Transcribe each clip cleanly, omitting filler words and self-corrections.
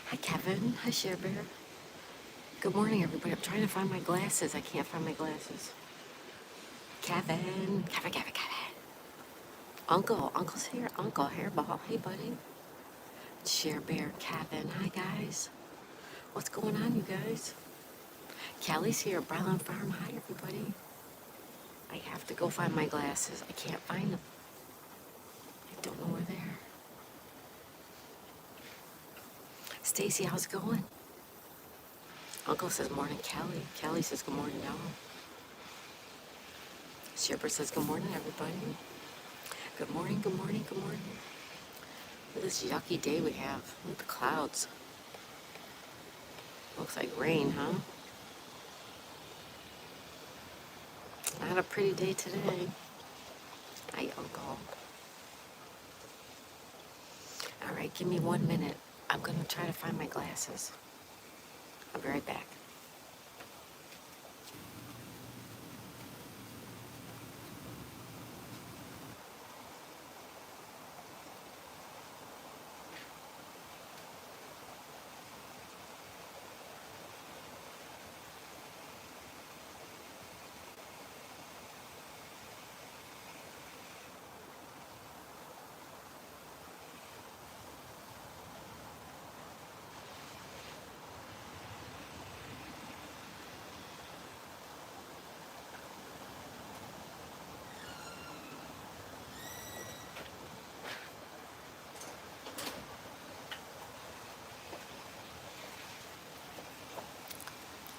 Hi, Kevin. Hi, Share Bear. Good morning, everybody. I'm trying to find my glasses. I can't find my glasses. Kevin. Uncle's here. Uncle Hairball. Hey, buddy. Share Bear, Kevin. Hi, guys. What's going on, you guys? Callie's here. Brown Farm. Hi, everybody. I have to go find my glasses. I can't find them. I don't know where they are. Stacy, how's it going? Uncle says morning, Kelly. Kelly says good morning, y'all. Shipper says good morning, everybody. Good morning, good morning, good morning. Look at this yucky day we have. Look at the clouds. Looks like rain, huh? Not a pretty day today. Hi, Uncle. All right, give me 1 minute. I'm going to try to find my glasses. I'll be right back.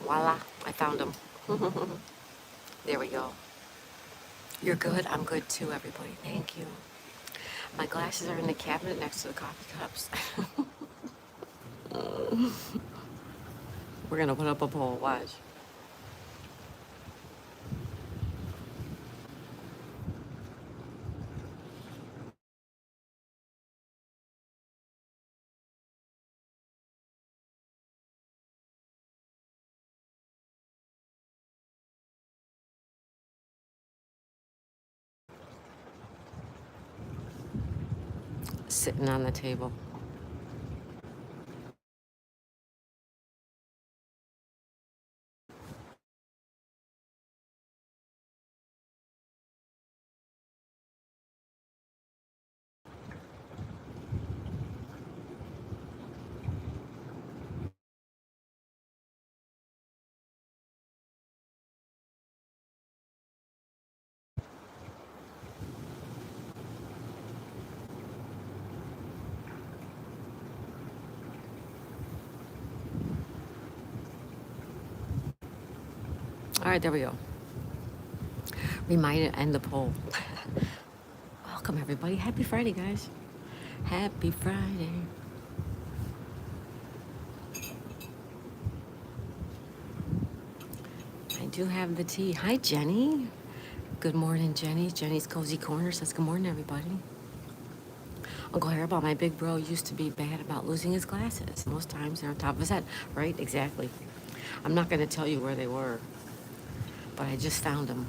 Voila, I found them. There we go. You're good? I'm good too, everybody. Thank you. My glasses are in the cabinet next to the coffee cups. We're going to put up a poll. Watch. Sitting on the table. All right, there we go. Remind to end the poll. Welcome, everybody. Happy Friday, guys. Happy Friday. I do have the tea. Hi, Jenny. Good morning, Jenny. Jenny's Cozy Corner says good morning, everybody. Uncle Hairball, my big bro, used to be bad about losing his glasses. Most times they're on top of his head. Right? Exactly. I'm not going to tell you where they were, but I just found them.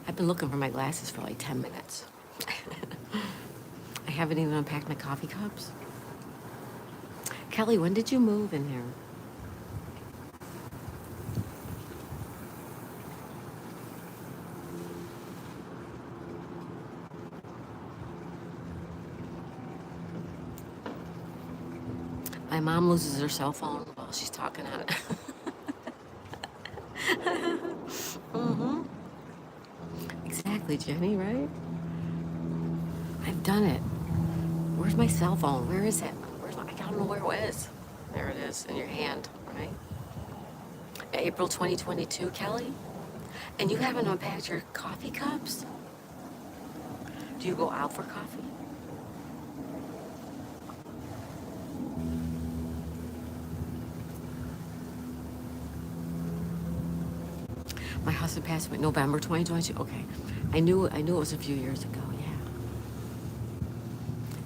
I've been looking for my glasses for like 10 minutes. I haven't even unpacked my coffee cups. Kelly, when did you move in here? My mom loses her cell phone while she's talking on it. Mm-hmm. Exactly, Jenny, right? I've done it. Where's my cell phone? Where is it? I don't know where it was. There it is, in your hand, right? April 2022, Kelly? And you haven't unpacked your coffee cups? Do you go out for coffee? My husband passed away November 2022. Okay. I knew it was a few years ago, yeah.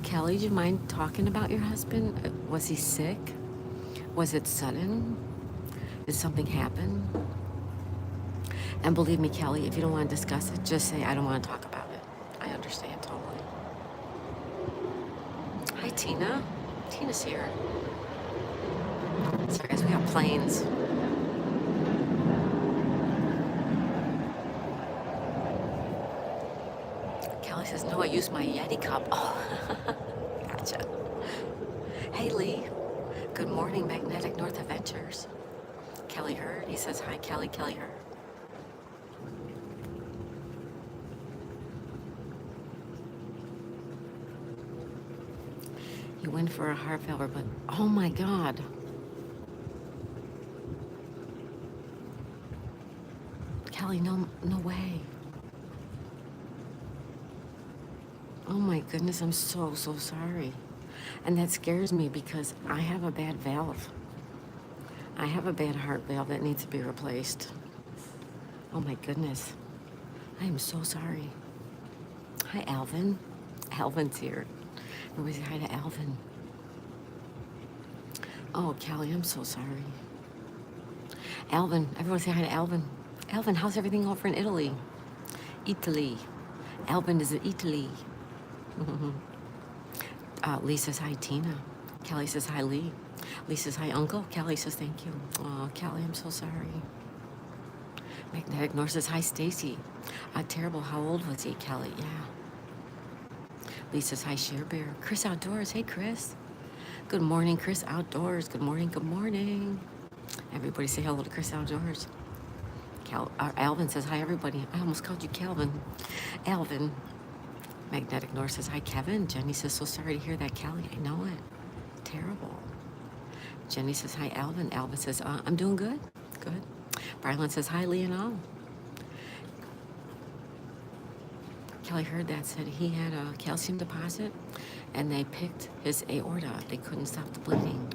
Kelly, do you mind talking about your husband? Was he sick? Was it sudden? Did something happen? And believe me, Kelly, if you don't want to discuss it, just say, I don't want to talk about it. I understand totally. Hi, Tina. Tina's here. Sorry, guys, we have planes. Kelly says, no, I use my Yeti cup. Oh, gotcha. Hey, Lee. Good morning, Magnetic North Adventures. Kelly Hurd. He says, hi, Kelly. Kelly Hurd. You went for a heart failure, but oh my God. Kelly, no way. Oh my goodness, I'm so sorry. And that scares me because I have a bad valve. I have a bad heart valve that needs to be replaced. Oh my goodness. I am so sorry. Hi, Alvin. Alvin's here. Everybody say hi to Alvin. Oh, Kelly, I'm so sorry. Alvin, everyone say hi to Alvin. Alvin, how's everything over in Italy? Italy. Alvin is in Italy. Lee says hi, Tina. Kelly says hi, Lee. Lee says hi, Uncle. Kelly says thank you. Oh, Kelly, I'm so sorry. Magnetic North says hi, Stacy. Terrible. How old was he, Kelly? Yeah. Lee says hi, Share Bear. Chris Outdoors. Hey, Chris. Good morning, Chris Outdoors. Good morning. Good morning. Everybody say hello to Chris Outdoors. Alvin says hi, everybody. I almost called you Calvin. Alvin. Magnetic North says hi, Kevin. Jenny says, so sorry to hear that, Kelly. I know it. Terrible. Jenny says hi, Alvin. Alvin says, I'm doing good. Good. Brylan says hi, Lee and all. Kelly heard that, said he had a calcium deposit and they picked his aorta. They couldn't stop the bleeding.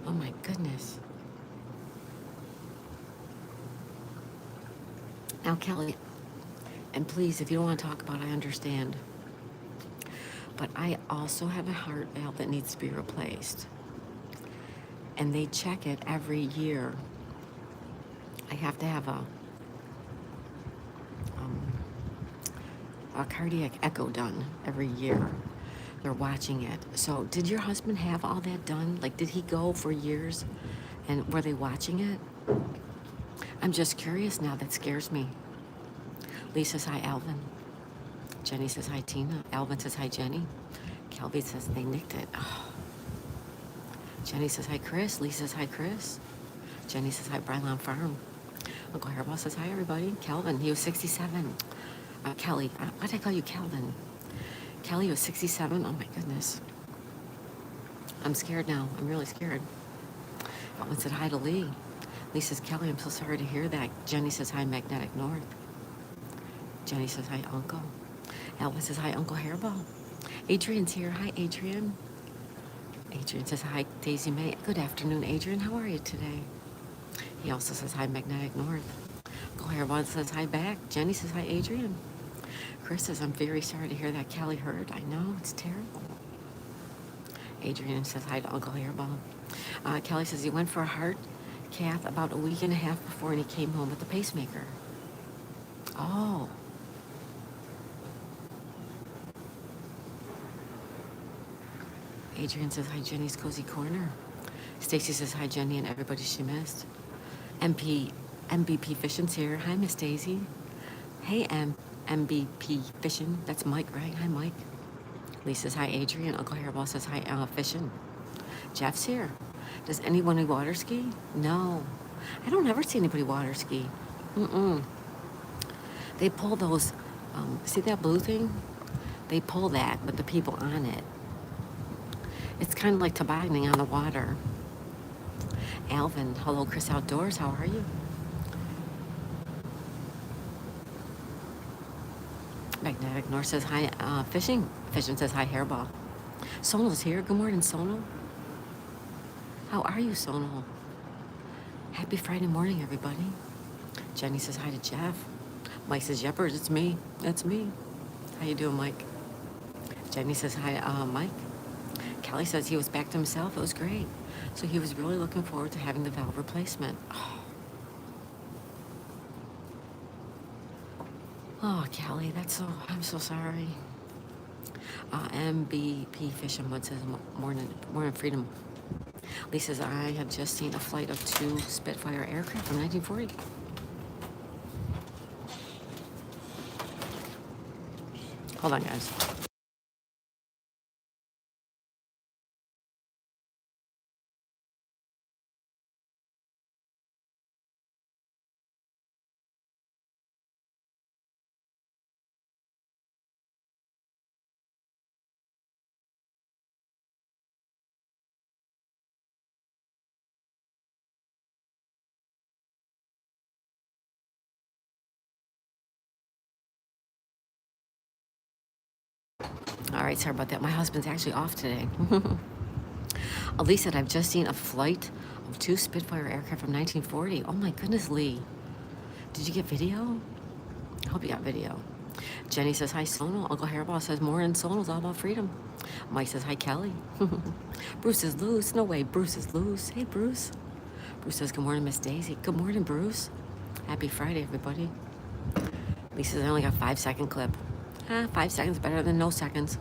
Oh my goodness. Now, Kelly, and please, if you don't want to talk about it, I understand. But I also have a heart valve that needs to be replaced. And they check it every year. I have to have a cardiac echo done every year. They're watching it. So did your husband have all that done? Like, did he go for years? And were they watching it? I'm just curious now. That scares me. Lee says hi, Alvin. Jenny says hi, Tina. Alvin says hi, Jenny. Kelby says they nicked it. Oh. Jenny says hi, Chris. Lee says hi, Chris. Jenny says hi, Brylan Farm. Uncle Hairball says hi, everybody. Calvin, he was 67. Kelly, why did I call you Calvin? Kelly was 67. Oh my goodness. I'm scared now. I'm really scared. Alvin said hi to Lee. Lee says, Kelly, I'm so sorry to hear that. Jenny says hi, Magnetic North. Jenny says hi, Uncle. Alvin says hi, Uncle Hairball. Adrian's here. Hi, Adrian. Adrian says hi, Daisy May. Good afternoon, Adrian. How are you today? He also says hi, Magnetic North. Uncle Hairball says hi back. Jenny says hi, Adrian. Chris says, I'm very sorry to hear that, Kelly heard. I know, it's terrible. Adrian says hi to Uncle Hairball. Kelly says he went for a heart cath about a week and a half before and he came home with the pacemaker. Oh. Adrian says hi, Jenny's Cozy Corner. Stacy says hi, Jenny, and everybody she missed. MBP Fishing's here. Hi, Miss Daisy. Hey, MBP Fishing. That's Mike, right? Hi, Mike. Lee says hi, Adrian. Uncle Hairball says hi, Fishing. Jeff's here. Does anyone water ski? No. I don't ever see anybody water ski. They pull those, see that blue thing? They pull that with the people on it. It's kind of like tobogganing on the water. Alvin, hello, Chris Outdoors. How are you? Magnetic North says hi, Fishing. Fishing says hi, Hairball. Sonal's here. Good morning, Sonal. How are you, Sonal? Happy Friday morning, everybody. Jenny says hi to Jeff. Mike says, Yepers, it's me. That's me. How you doing, Mike? Jenny says hi, Mike. Kelly says he was back to himself. It was great. So he was really looking forward to having the valve replacement. Oh. Oh, Callie, I'm so sorry. MBP Fish and Wood says morning freedom. Lee says, I have just seen a flight of 2 Spitfire aircraft from 1940. Hold on, guys. All right, sorry about that. My husband's actually off today. Lee said, I've just seen a flight of 2 Spitfire aircraft from 1940. Oh my goodness, Lee. Did you get video? I hope you got video. Jenny says, hi, Sonal. Uncle Hairball says, more in Sonal's all about freedom. Mike says, hi, Kelly. Bruce is loose. No way, Bruce is loose. Hey, Bruce. Bruce says, good morning, Miss Daisy. Good morning, Bruce. Happy Friday, everybody. Lee says, I only got 5-second clip. 5 seconds better than no seconds.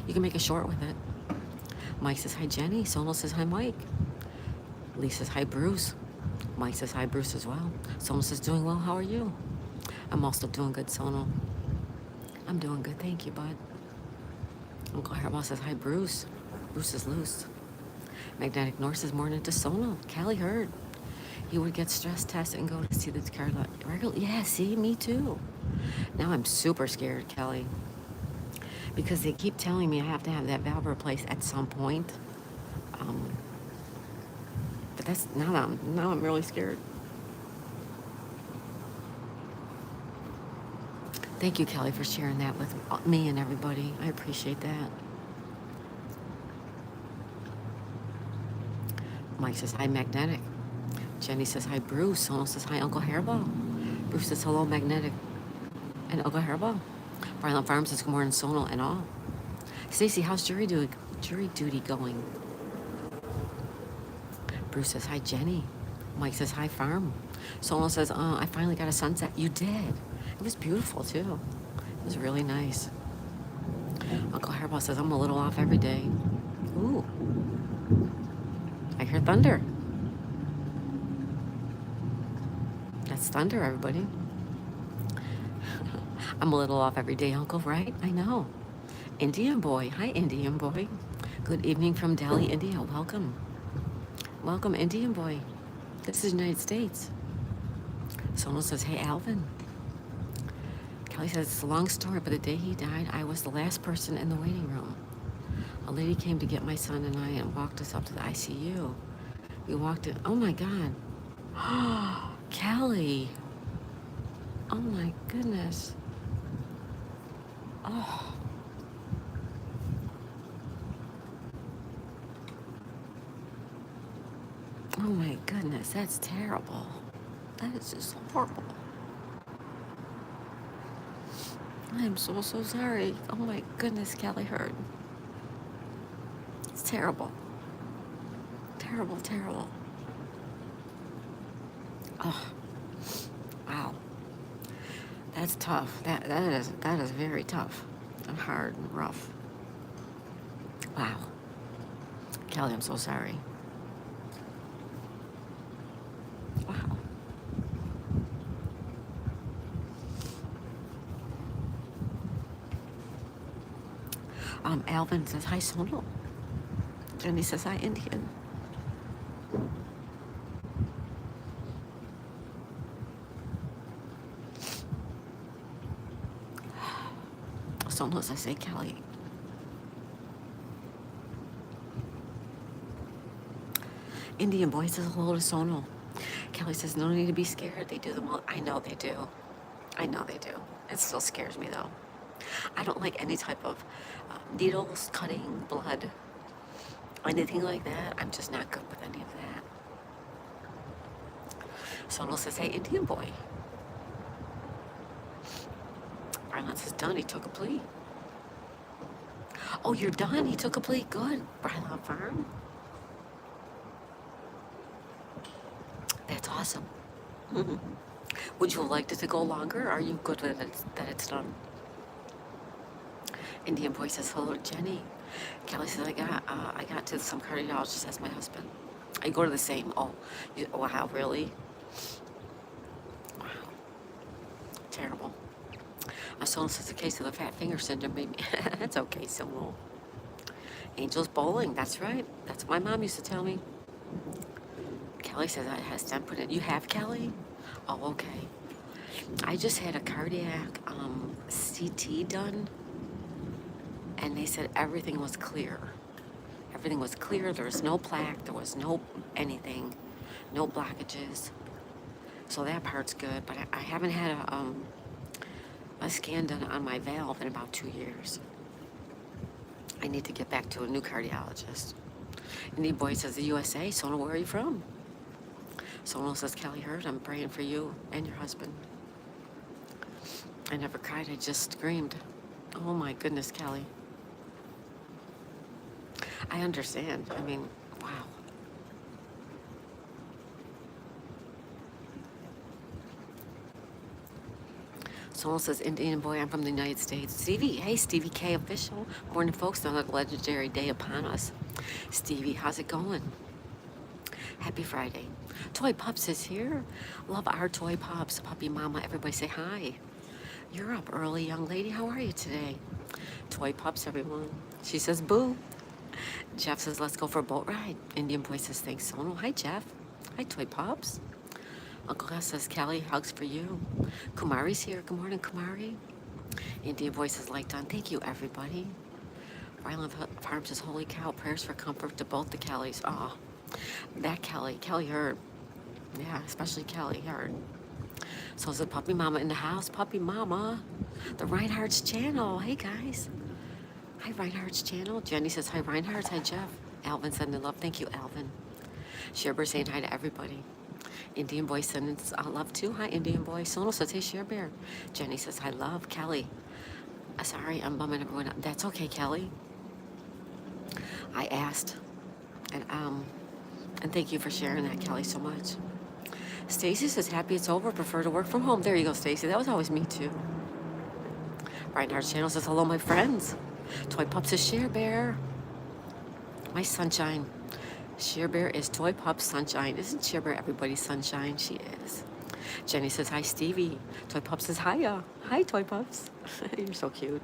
You can make a short with it. Mike says, hi, Jenny. Sonal says, hi, Mike. Lee says, hi, Bruce. Mike says, hi, Bruce as well. Sonal says, doing well. How are you? I'm also doing good, Sonal. I'm doing good. Thank you, bud. Uncle Hairball says, hi, Bruce. Bruce is loose. Magnetic North says, morning to Sonal. Callie heard. He would get stress tested and go to see the car regular. Yeah, see, me too. Now I'm super scared, Kelly, because they keep telling me I have to have that valve replaced at some point. But that's now I'm really scared. Thank you, Kelly, for sharing that with me and everybody. I appreciate that. Mike says, hi, Magnetic. Jenny says, hi, Bruce. Sonal says, hi, Uncle Hairball. Bruce says, hello, Magnetic. And Uncle Hairball. Violent Farm says, good morning, Sonal and all. Stacy, how's jury duty going? Bruce says, hi, Jenny. Mike says, hi, Farm. Sonal says, I finally got a sunset. You did. It was beautiful, too. It was really nice. Uncle Hairball says, I'm a little off every day. Ooh. I hear thunder. That's thunder, everybody. I'm a little off every day, Uncle, right? I know. Indian boy. Hi, Indian boy. Good evening from Delhi, India. Welcome. Welcome, Indian boy. This is United States. Sonal says, hey, Alvin. Kelly says, it's a long story, but the day he died, I was the last person in the waiting room. A lady came to get my son and I and walked us up to the ICU. We walked in. Oh, my God. Kelly. Oh, my goodness. Oh. Oh, my goodness. That's terrible. That is just horrible. I'm so sorry. Oh, my goodness, Kelly heard. It's terrible. Terrible, terrible. Oh, wow. That's tough. That is very tough and hard and rough. Wow. Kelly, I'm so sorry. Wow. Alvin says, hi, Sonal. Jenny says, hi, Indian. Sonal, as I say, Kelly. Indian boy says hello to Sonal. Kelly says, no need to be scared. They do them all. I know they do. I know they do. It still scares me, though. I don't like any type of needles, cutting, blood, anything like that. I'm just not good with any of that. Sonal says, hey, Indian boy. Brylan says, done. He took a plea. Oh, you're done? He took a plea? Good. Brylan Farm. That's awesome. Would you like it to go longer? Or are you good with it that it's done? Indian boy says, hello, Jenny. Kelly says, I got to some cardiologist. That's my husband. I go to the same. Oh, wow, really? Wow, terrible. Someone says a case of the fat finger syndrome, maybe. That's okay, Sono. Angel's bowling. That's right. That's what my mom used to tell me. Kelly says I has stent put in. You have, Kelly? Oh, okay. I just had a cardiac CT done, and they said everything was clear. Everything was clear. There was no plaque. There was no anything, no blockages. So that part's good. But I haven't had a scan done on my valve in about 2 years. I need to get back to a new cardiologist. And the boy says, the USA. Sono, where are you from? Sono says, Kelly Hurt, I'm praying for you and your husband. I never cried. I just screamed. Oh my goodness, Kelly. I understand. I mean, wow. Someone says, Indian boy, I'm from the United States. Stevie, hey, Stevie K official. Morning, folks, on a legendary day upon us. Stevie, how's it going? Happy Friday. Toy Pups is here. Love our Toy Pups. Puppy Mama, everybody say hi. You're up early, young lady. How are you today? Toy Pups, everyone. She says, boo. Jeff says, let's go for a boat ride. Indian boy says, thanks, Sono. Hi, Jeff. Hi, Toy Pups. Uncle Gus says, Kelly, hugs for you. Kumari's here. Good morning, Kumari. Indian boy says, like done. Thank you, everybody. Ryland Farms says, holy cow, prayers for comfort to both the Kellys. Oh, that Kelly Hurt. Yeah, especially Kelly Hurt. So is the Puppy Mama in the house? Puppy Mama. The Reinhardt's channel. Hey, guys. Hi, Reinhardt's channel. Jenny says, hi, Reinhardt. Hi, Jeff. Alvin sending love. Thank you, Alvin. Sherbert saying hi to everybody. Indian boy sending love too. Hi, Indian boy. Sono says, hey, Sherbert. Jenny says, hi, love. Kelly. Sorry, I'm bumming everyone up. That's okay, Kelly. I asked. And thank you for sharing that, Kelly, so much. Stacy says, happy it's over. Prefer to work from home. There you go, Stacy. That was always me, too. Reinhardt's channel says, hello, my friends. Toy Pups is Share Bear. My sunshine. Share Bear is Toy Pups sunshine. Isn't Share Bear everybody's sunshine? She is. Jenny says, hi, Stevie. Toy Pups says, hiya. Hi, Toy Pups. You're so cute.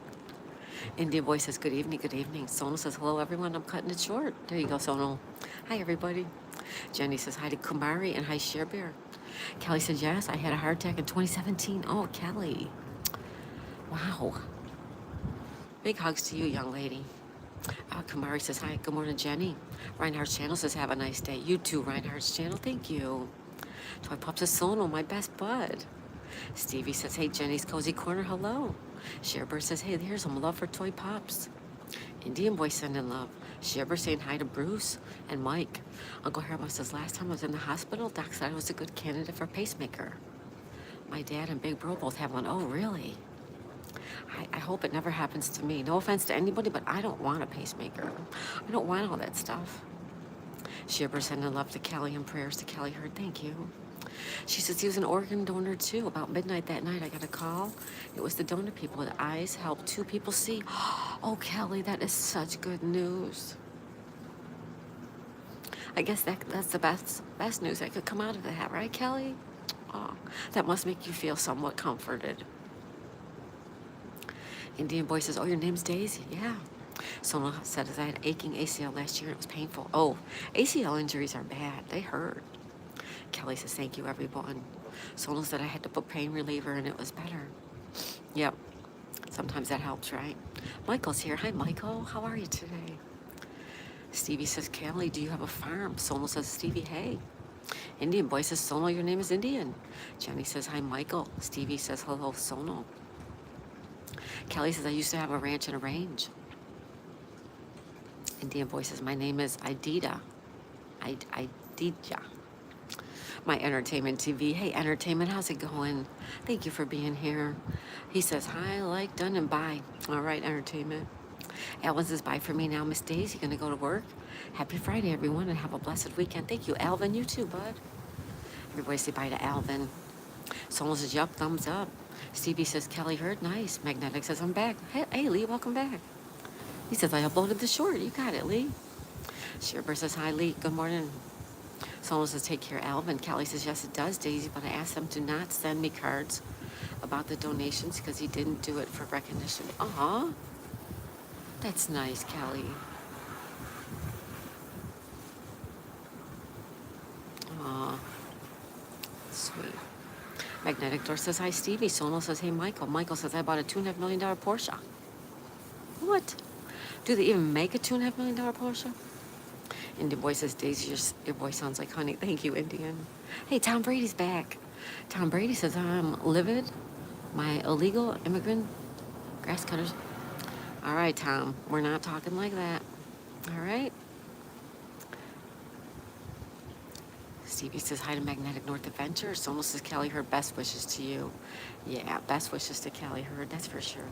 Indian boy says, good evening, good evening. Sono says, hello, everyone. I'm cutting it short. There you go, Sono. Hi, everybody. Jenny says, hi to Kumari and hi, Share Bear. Kelly says, yes, I had a heart attack in 2017. Oh, Kelly. Wow. Big hugs to you, young lady. Kumari says, hi, good morning, Jenny. Reinhardt's channel says, have a nice day. You too, Reinhardt's channel. Thank you. Toy Pups says, Sono, my best bud. Stevie says, hey, Jenny's Cozy Corner, hello. Sherbert says, hey, here's some love for Toy Pops. Indian boy sending love. Sherbert saying hi to Bruce and Mike. Uncle Harold says, last time I was in the hospital, Doc said I was a good candidate for pacemaker. My dad and Big Bro both have one. Oh, really? I hope it never happens to me. No offense to anybody, but I don't want a pacemaker. I don't want all that stuff. Sherbert sending love to Kelly and prayers to Kelly Hurt. Thank you. She says he was an organ donor too. About midnight that night, I got a call. It was the donor people. The eyes helped 2 people see. Oh, Kelly, that is such good news. I guess that's the best news that could come out of that, right, Kelly? Oh, that must make you feel somewhat comforted. Indian boy says, oh, your name's Daisy? Yeah. Someone said I had aching ACL last year and it was painful. Oh, ACL injuries are bad. They hurt. Kelly says, thank you, everyone. Someone said I had to put pain reliever and it was better. Yep. Sometimes that helps, right? Michael's here. Hi, Michael. How are you today? Stevie says, Kelly, do you have a farm? Sono says, Stevie, hey. Indian boy says, Sono, your name is Indian. Jenny says, hi, Michael. Stevie says, hello, Sono. Kelly says, I used to have a ranch and a range. Indian boy says, my name is Idita. Idita. My Entertainment TV. Hey, Entertainment, how's it going? Thank you for being here. He says, hi, like, done, and bye. All right, Entertainment. Alvin says, bye for me now, Miss Daisy. Gonna go to work. Happy Friday, everyone, and have a blessed weekend. Thank you, Alvin. You too, bud. Everybody say bye to Alvin. Someone says, yup, thumbs up. Stevie says, Kelly heard, nice. Magnetic says, I'm back. Hey, Lee, welcome back. He says, I uploaded the short. You got it, Lee. Shearber says, hi, Lee, good morning. Someone says, take care, Alvin. Kelly says, yes, it does, Daisy, but I asked them to not send me cards about the donations because he didn't do it for recognition. Aw, that's nice, Kelly. Aw, sweet. Magnetic Door says, hi, Stevie. Sono says, hey, Michael. Michael says, I bought a $2.5 million Porsche. What? Do they even make a $2.5 million Porsche? Indian Boy says, Daisy, your voice sounds like honey. Thank you, Indian. Hey, Tom Brady's back. Tom Brady says, I'm livid. My illegal immigrant grass cutters. All right, Tom, we're not talking like that. All right? Stevie says, hi to Magnetic North Adventure. Sono says, Kelly Heard, best wishes to you. Yeah, best wishes to Kelly Heard, that's for sure.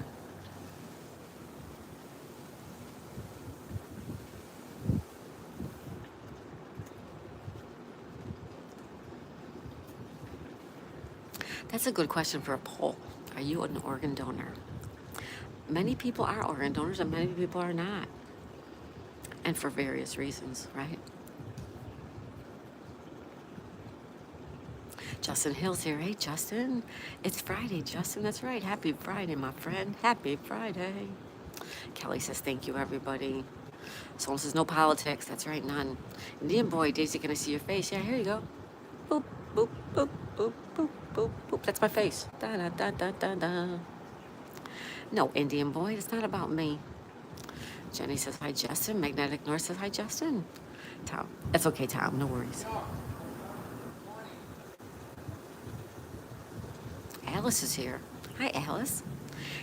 That's a good question for a poll. Are you an organ donor? Many people are organ donors and many people are not. And for various reasons, right? Justin Hill's here. Hey, Justin. It's Friday, Justin. That's right. Happy Friday, my friend. Happy Friday. Kelly says, thank you, everybody. Someone says, no politics. That's right, none. Indian Boy, Daisy, can I see your face? Yeah, here you go. Boop, boop, boop, boop, boop, boop, boop. That's my face. Da, da, da, da, da, da. No, Indian Boy, it's not about me. Jenny says, hi, Justin. Magnetic North says, hi, Justin. Tom. That's okay, Tom. No worries. Alice is here. Hi, Alice.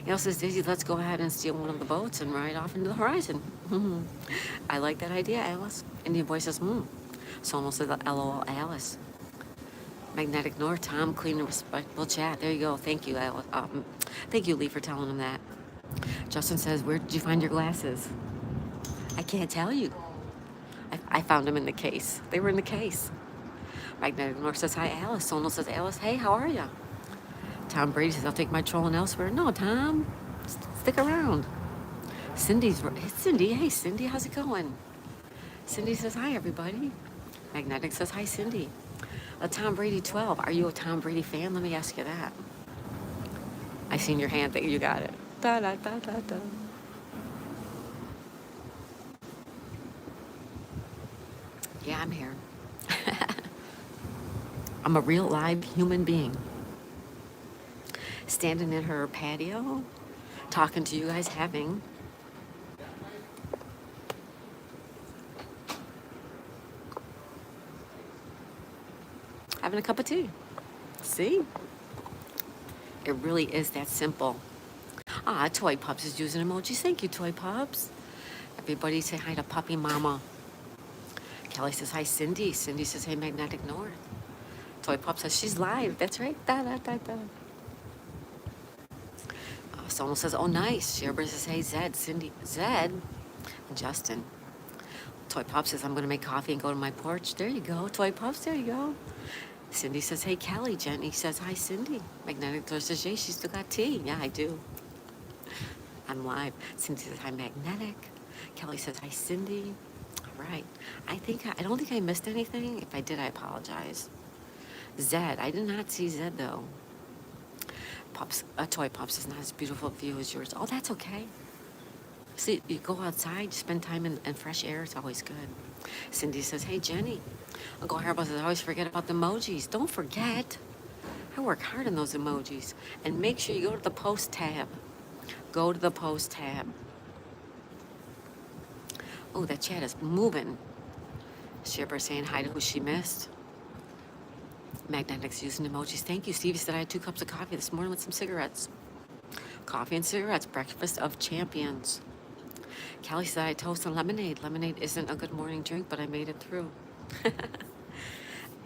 Alice says, Daisy, let's go ahead and steal one of the boats and ride off into the horizon. I like that idea, Alice. Indian Boy says, Someone says, LOL, Alice. Magnetic North, Tom, clean and respectful chat. There you go. Thank you, Alice. Thank you, Lee, for telling him that. Justin says, where did you find your glasses? I can't tell you. I found them in the case. They were in the case. Magnetic North says, hi, Alice. Sono says, Alice, hey, how are you? Tom Brady says, I'll take my trolling elsewhere. No, Tom, stick around. Cindy's, Cindy, hey, Cindy, how's it going? Cindy says, hi, everybody. Magnetic says, hi, Cindy. Tom Brady 12, are you a Tom Brady fan? Let me ask you that. I seen your hand, you got it. Da, da, da, da, da. Yeah, I'm here. I'm a real live human being. Standing in her patio, talking to you guys, having a cup of tea. See? It really is that simple. Toy Pups is using emojis. Thank you, Toy Pups. Everybody say hi to Puppy Mama. Kelly says, hi, Cindy. Cindy says, hey, Magnetic North. Toy Pup says, she's live. That's right. Da, da, da, da. Someone says, oh, nice. Sherbert says, hey, Zed, Cindy, Zed, and Justin. Toy Pop says, I'm going to make coffee and go to my porch. There you go. Toy Pops, there you go. Cindy says, hey, Kelly. Jenny says, hi, Cindy. Magnetic Door says, yeah, she still got tea. Yeah, I do. I'm live. Cindy says, hi, Magnetic. Kelly says, hi, Cindy. All right. I don't think I missed anything. If I did, I apologize. Zed. I did not see Zed, though. Toy Pops is not as beautiful a view as yours. Oh, that's okay. See, you go outside, you spend time in fresh air. It's always good. Cindy says, hey, Jenny. Uncle Harold says, I always forget about the emojis. Don't forget. I work hard on those emojis. And make sure you go to the post tab. Go to the post tab. Oh, that chat is moving. Shipper saying hi to who she missed. Magnetic's using emojis. Thank you. Stevie said I had 2 cups of coffee this morning with some cigarettes. Coffee and cigarettes. Breakfast of champions. Kelly said I had toast and lemonade. Lemonade isn't a good morning drink, but I made it through.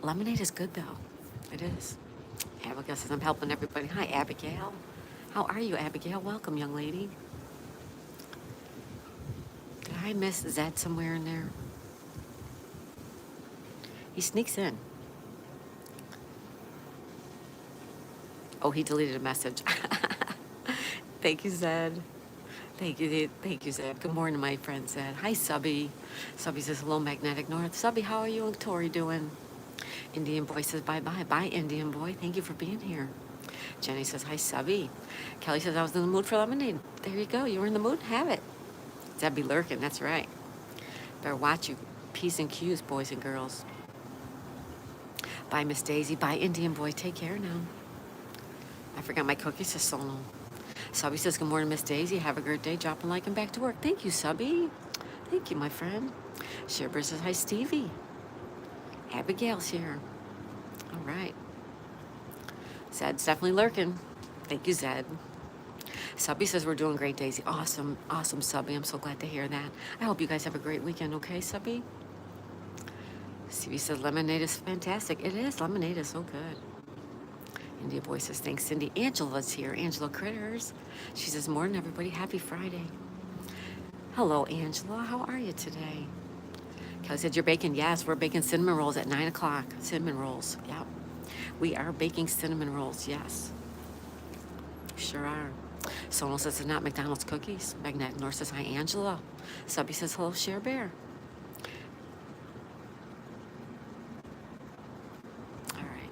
Lemonade is good, though. It is. Abigail says I'm helping everybody. Hi, Abigail. How are you, Abigail? Welcome, young lady. Did I miss Zed somewhere in there? He sneaks in. Oh, he deleted a message. Thank you, Zed. Thank you, Zed. Good morning, my friend Zed. Hi, Subby. Subby says hello, Magnetic North. Subby, how are you and Tori doing? Indian Boy says bye-bye. Bye, Indian Boy. Thank you for being here. Jenny says, hi, Subby. Kelly says, I was in the mood for lemonade. There you go. You were in the mood? Have it. Zed be lurking. That's right. Better watch you. P's and Q's, boys and girls. Bye, Miss Daisy. Bye, Indian Boy. Take care now. I forgot my cookies to Sono. Subby says, good morning, Miss Daisy. Have a great day. Dropping like and back to work. Thank you, Subby. Thank you, my friend. Sherbert says, hi, Stevie. Abigail's here. All right. Zed's definitely lurking. Thank you, Zed. Subby says we're doing great, Daisy. Awesome, awesome, Subby. I'm so glad to hear that. I hope you guys have a great weekend, okay, Subby? Stevie says lemonade is fantastic. It is. Lemonade is so good. India Boy says, thanks, Cindy. Angela's here. Angela Critters. She says, morning, everybody. Happy Friday. Hello, Angela. How are you today? Kelly said, you're baking? Yes, we're baking cinnamon rolls at 9 o'clock. Cinnamon rolls. Yep. We are baking cinnamon rolls. Yes. Sure are. Sonal says it's not McDonald's cookies. Magnetic North says, hi, Angela. Subby says, hello, Share Bear. All right.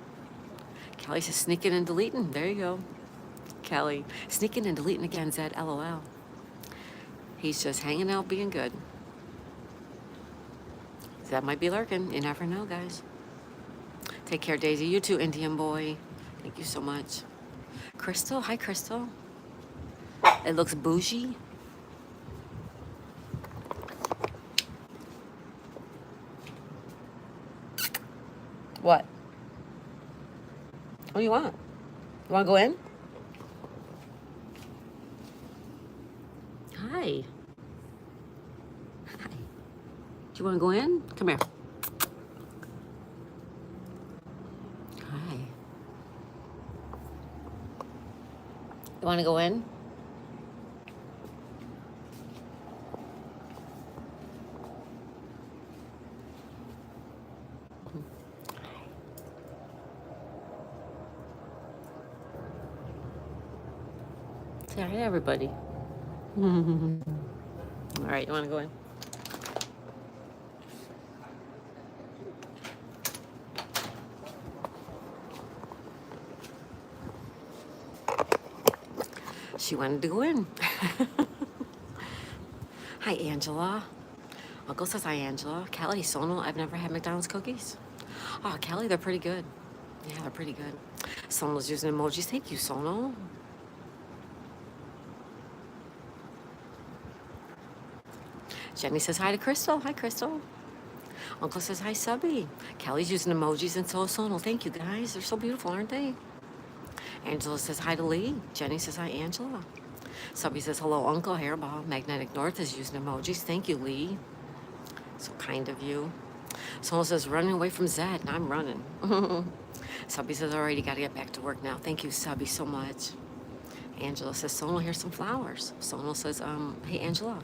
Kelly says, sneaking and deleting. There you go. Kelly. Sneaking and deleting again, Zed. LOL. He's just hanging out, being good. Zed might be lurking. You never know, guys. Take care, Daisy. You too, Indian Boy. Thank you so much. Crystal. Hi, Crystal. It looks bougie. What? What do you want? You want to go in? Hi. Hi. Do you want to go in? Come here. Hi. You want to go in? Say hi to everybody. All right, you want to go in? She wanted to go in. Hi, Angela. Uncle says hi, Angela. Kelly, Sonal, I've never had McDonald's cookies. Oh, Kelly, they're pretty good. Yeah, they're pretty good. Sonal's using emojis. Thank you, Sonal. Jenny says hi to Crystal. Hi, Crystal. Uncle says hi, Subby. Kelly's using emojis and so is Sonal. Thank you, guys. They're so beautiful, aren't they? Angela says hi to Lee. Jenny says hi, Angela. Subby says hello, Uncle Hairball. Magnetic North is using emojis. Thank you, Lee. So kind of you. Sonal says running away from Zed, and I'm running. Subby says, all right, you got to get back to work now. Thank you, Subby, so much. Angela says, Sonal, here's some flowers. Sonal says, hey, Angela.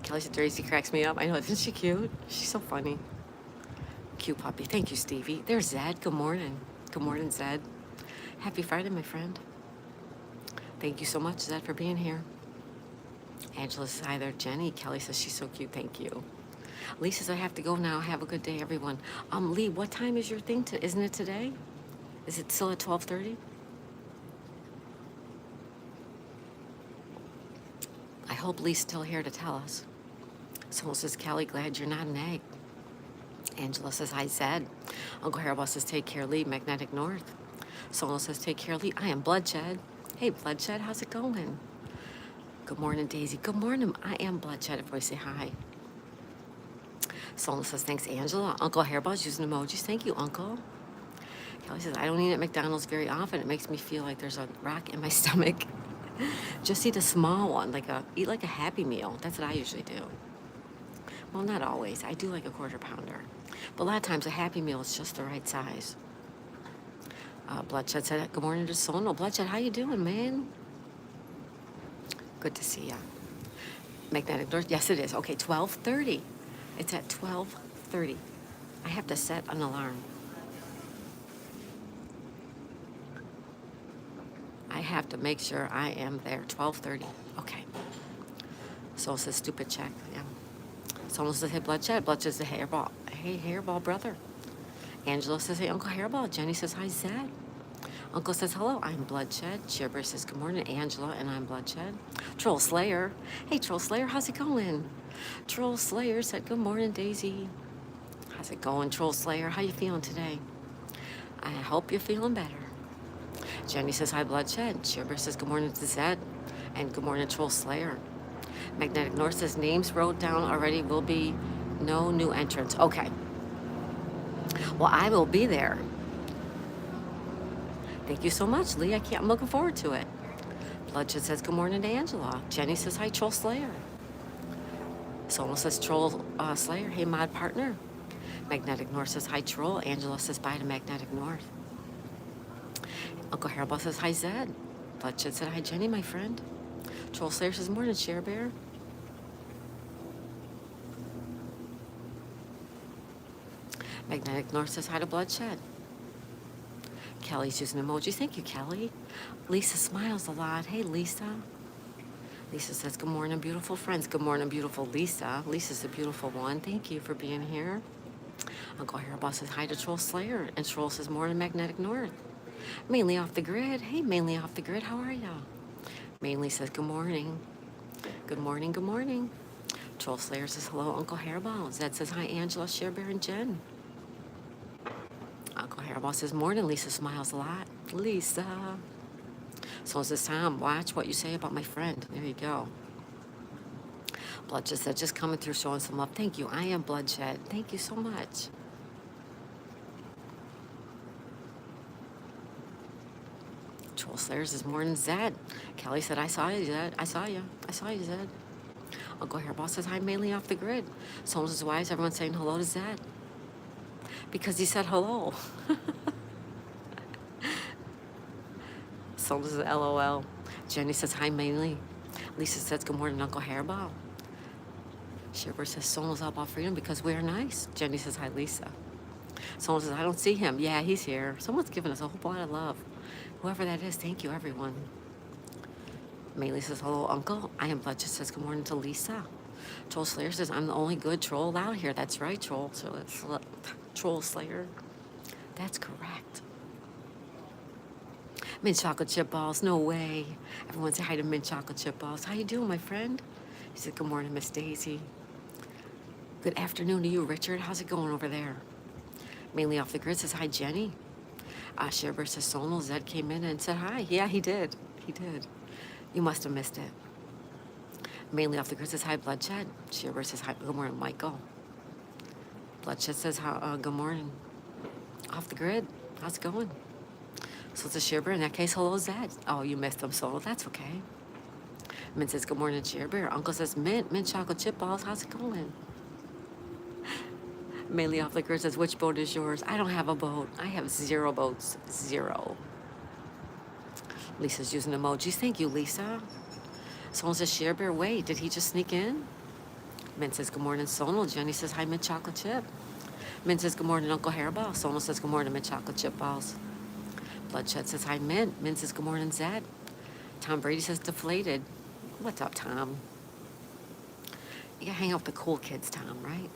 Kelly said, Daisy cracks me up. I know, isn't she cute? She's so funny. Cute puppy. Thank you, Stevie. There's Zed. Good morning. Good morning, Zed. Happy Friday, my friend. Thank you so much, Zed, for being here. Angela says, hi there, Jenny. Kelly says, she's so cute. Thank you. Lee says, I have to go now. Have a good day, everyone. Lee, what time is your thing? Isn't it today? Is it still at 12:30? I hope Lee's still here to tell us. Someone says, Kelly, glad you're not an egg. Angela says, hi, Zed. Uncle Hairball says, take care, Lee. Magnetic North. Someone says, take care, Lee. I am Bloodshed. Hey, Bloodshed, how's it going? Good morning, Daisy. Good morning. I am Bloodshed. Everybody say hi. Someone says, thanks, Angela. Uncle Hairball's using emojis. Thank you, Uncle. Kelly says, I don't eat at McDonald's very often. It makes me feel like there's a rock in my stomach. Just eat a small one, eat like a Happy Meal. That's what I usually do. Well, not always. I do like a quarter pounder. But a lot of times a Happy Meal is just the right size. Bloodshed said, good morning to Sonal. Bloodshed, how you doing, man? Good to see ya. Magnetic North, yes it is. Okay, 12:30. It's at 12:30. I have to set an alarm. have to make sure I am there. 12:30. Okay. Soul says stupid check. Yeah. Someone says, hey, Bloodshed. Bloodshed says, hey, Hairball. Hey, Hairball, brother. Angela says, hey, Uncle Hairball. Jenny says, hi, Zed. Uncle says, hello, I'm Bloodshed. Shearbear says, good morning, Angela, and I'm Bloodshed. Troll Slayer. Hey, Troll Slayer, how's it going? Troll Slayer said, good morning, Daisy. How's it going, Troll Slayer? How you feeling today? I hope you're feeling better. Jenny says, hi, Bloodshed. Shearbear says, good morning to Zed. And good morning, Troll Slayer. Magnetic North says, names wrote down already, will be no new entrants. Okay. Well, I will be there. Thank you so much, Lee. I'm looking forward to it. Bloodshed says, good morning to Angela. Jenny says, hi, Troll Slayer. Someone says, Troll Slayer, hey, mod partner. Magnetic North says, hi, Troll. Angela says, bye to Magnetic North. Uncle Hairball says, hi, Zed. Bloodshed said, hi, Jenny, my friend. Troll Slayer says, morning, Shearbear. Magnetic North says, hi to Bloodshed. Kelly's using emojis. Thank you, Kelly. Lisa smiles a lot. Hey, Lisa. Lisa says, good morning, beautiful friends. Good morning, beautiful Lisa. Lisa's the beautiful one. Thank you for being here. Uncle Hairball says, hi to Troll Slayer. And Troll says, morning, Magnetic North. Mainly off the grid. Hey, mainly off the grid. How are ya? Mainly says, good morning. Good morning, good morning. Troll Slayer says, hello, Uncle Hairball. Zed says, hi, Angela, Shearbear, and Jen. Uncle Hairball says, morning. Lisa smiles a lot. Lisa. So says Tom, watch what you say about my friend. There you go. Bloodshed said, just coming through showing some love. Thank you. I am Bloodshed. Thank you so much. Troll Slayer says, morning, Zed. Kelly said, I saw you, Zed. I saw you. I saw you, Zed. Uncle Hairball says, hi, mainly off the grid. Someone says, why is everyone saying hello to Zed? Because he said hello. Someone says, LOL. Jenny says, hi, mainly. Lisa says, good morning, Uncle Hairball. Shearbear says, Someone's all about freedom because we're nice. Jenny says, hi, Lisa. Someone says, I don't see him. Yeah, he's here. Someone's giving us a whole lot of love. Whoever that is, thank you, everyone. Mainly says, hello, Uncle. I am Bloodshed says, good morning to Lisa. Troll Slayer says, I'm the only good troll out here. That's right, Troll. So it's Troll Slayer. That's correct. Mint chocolate chip balls, no way. Everyone say hi to mint chocolate chip balls. How you doing, my friend? He said, good morning, Miss Daisy. Good afternoon to you, Richard. How's it going over there? Mainly off the grid says, hi, Jenny. Shearbear says, Sonal Zed came in and said hi. Yeah, he did. He did. You must have missed it. Mainly off the grid says, hi, Bloodshed. Shearbear says, hi, good morning, Michael. Bloodshed says, good morning. Off the grid. How's it going? So it's a Shearbear. In that case, hello, Zed. Oh, you missed them, Sonal. That's okay. Mint says, good morning, Shearbear. Uncle says, mint chocolate chip balls. How's it going? Mainly off the grid says, which boat is yours? I don't have a boat. I have 0 boats. 0. Lisa's using emojis. Thank you, Lisa. Someone says, Shearbear, wait, did he just sneak in? Mint says, good morning, Sonal. Jenny says, hi, mint chocolate chip. Mint says, good morning, Uncle Hairball. Sonal says, good morning, mint chocolate chip balls. Bloodshed says, hi, Mint. Mint says, good morning, Zed. Tom Brady says, deflated. What's up, Tom? You gotta hang out with the cool kids, Tom, right?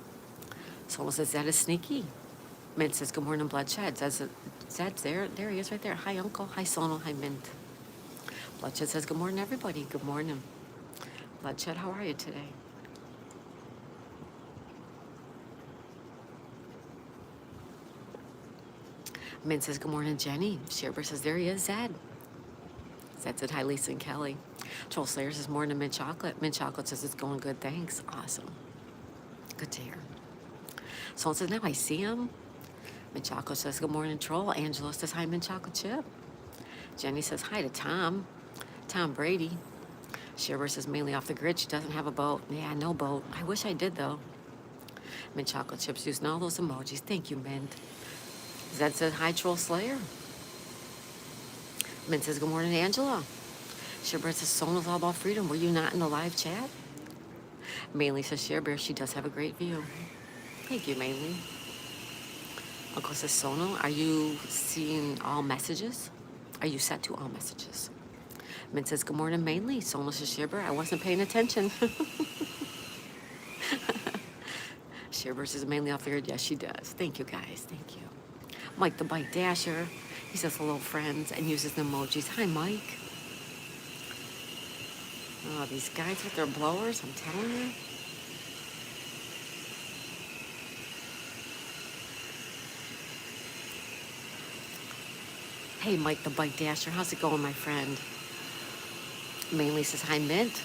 Sonal says, Zed is sneaky. Mint says, good morning, Bloodshed. Zed's there. There he is right there. Hi, Uncle. Hi, Sonal. Hi, Mint. Bloodshed says, good morning, everybody. Good morning. Bloodshed, how are you today? Mint says, good morning, Jenny. Shearbear says, there he is, Zed. Zed said, hi, Lisa and Kelly. Troll Slayer says, morning, Mint Chocolate. Mint Chocolate says, it's going good, thanks. Awesome. Good to hear. Someone says, now I see him. Mint Chocolate says, good morning, Troll. Angela says, hi, Mint Chocolate Chip. Jenny says, hi to Tom. Tom Brady. Shearbear says, mainly off the grid. She doesn't have a boat. Yeah, no boat. I wish I did, though. Mint Chocolate Chips using all those emojis. Thank you, Mint. Zed says, hi, Troll Slayer. Mint says, good morning, Angela. Shearbear says, Sonal's all about freedom. Were you not in the live chat? Mainly says, Shearbear, she does have a great view. Thank you, Mainly. Uncle says, Sonal, are you seeing all messages? Are you set to all messages? Mint says, good morning, mainly. Someone says, Shiver, I wasn't paying attention. Shiver says, mainly off the grid. Yes, she does. Thank you, guys. Thank you. Mike the Bike Dasher. He says, hello, friends, and uses the emojis. Hi, Mike. Oh, these guys with their blowers, I'm telling you. Hey, Mike the Bike Dasher. How's it going, my friend? Mainly says, hi, Mint.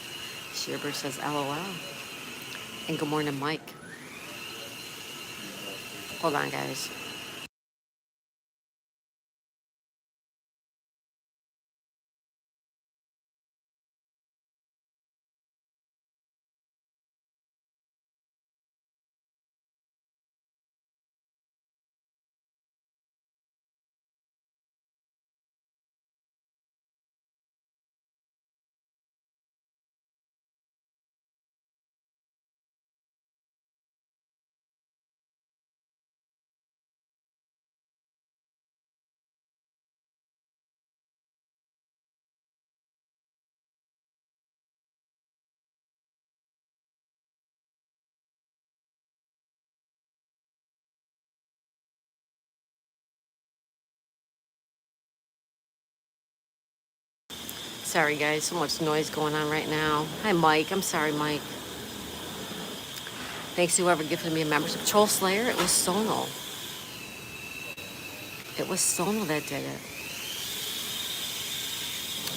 Shiver says, LOL. And good morning, Mike. Hold on, guys. Sorry, guys. So much noise going on right now. Hi, Mike. I'm sorry, Mike. Thanks to whoever gifted me a membership. Troll Slayer, it was Sonal. It was Sonal that did it.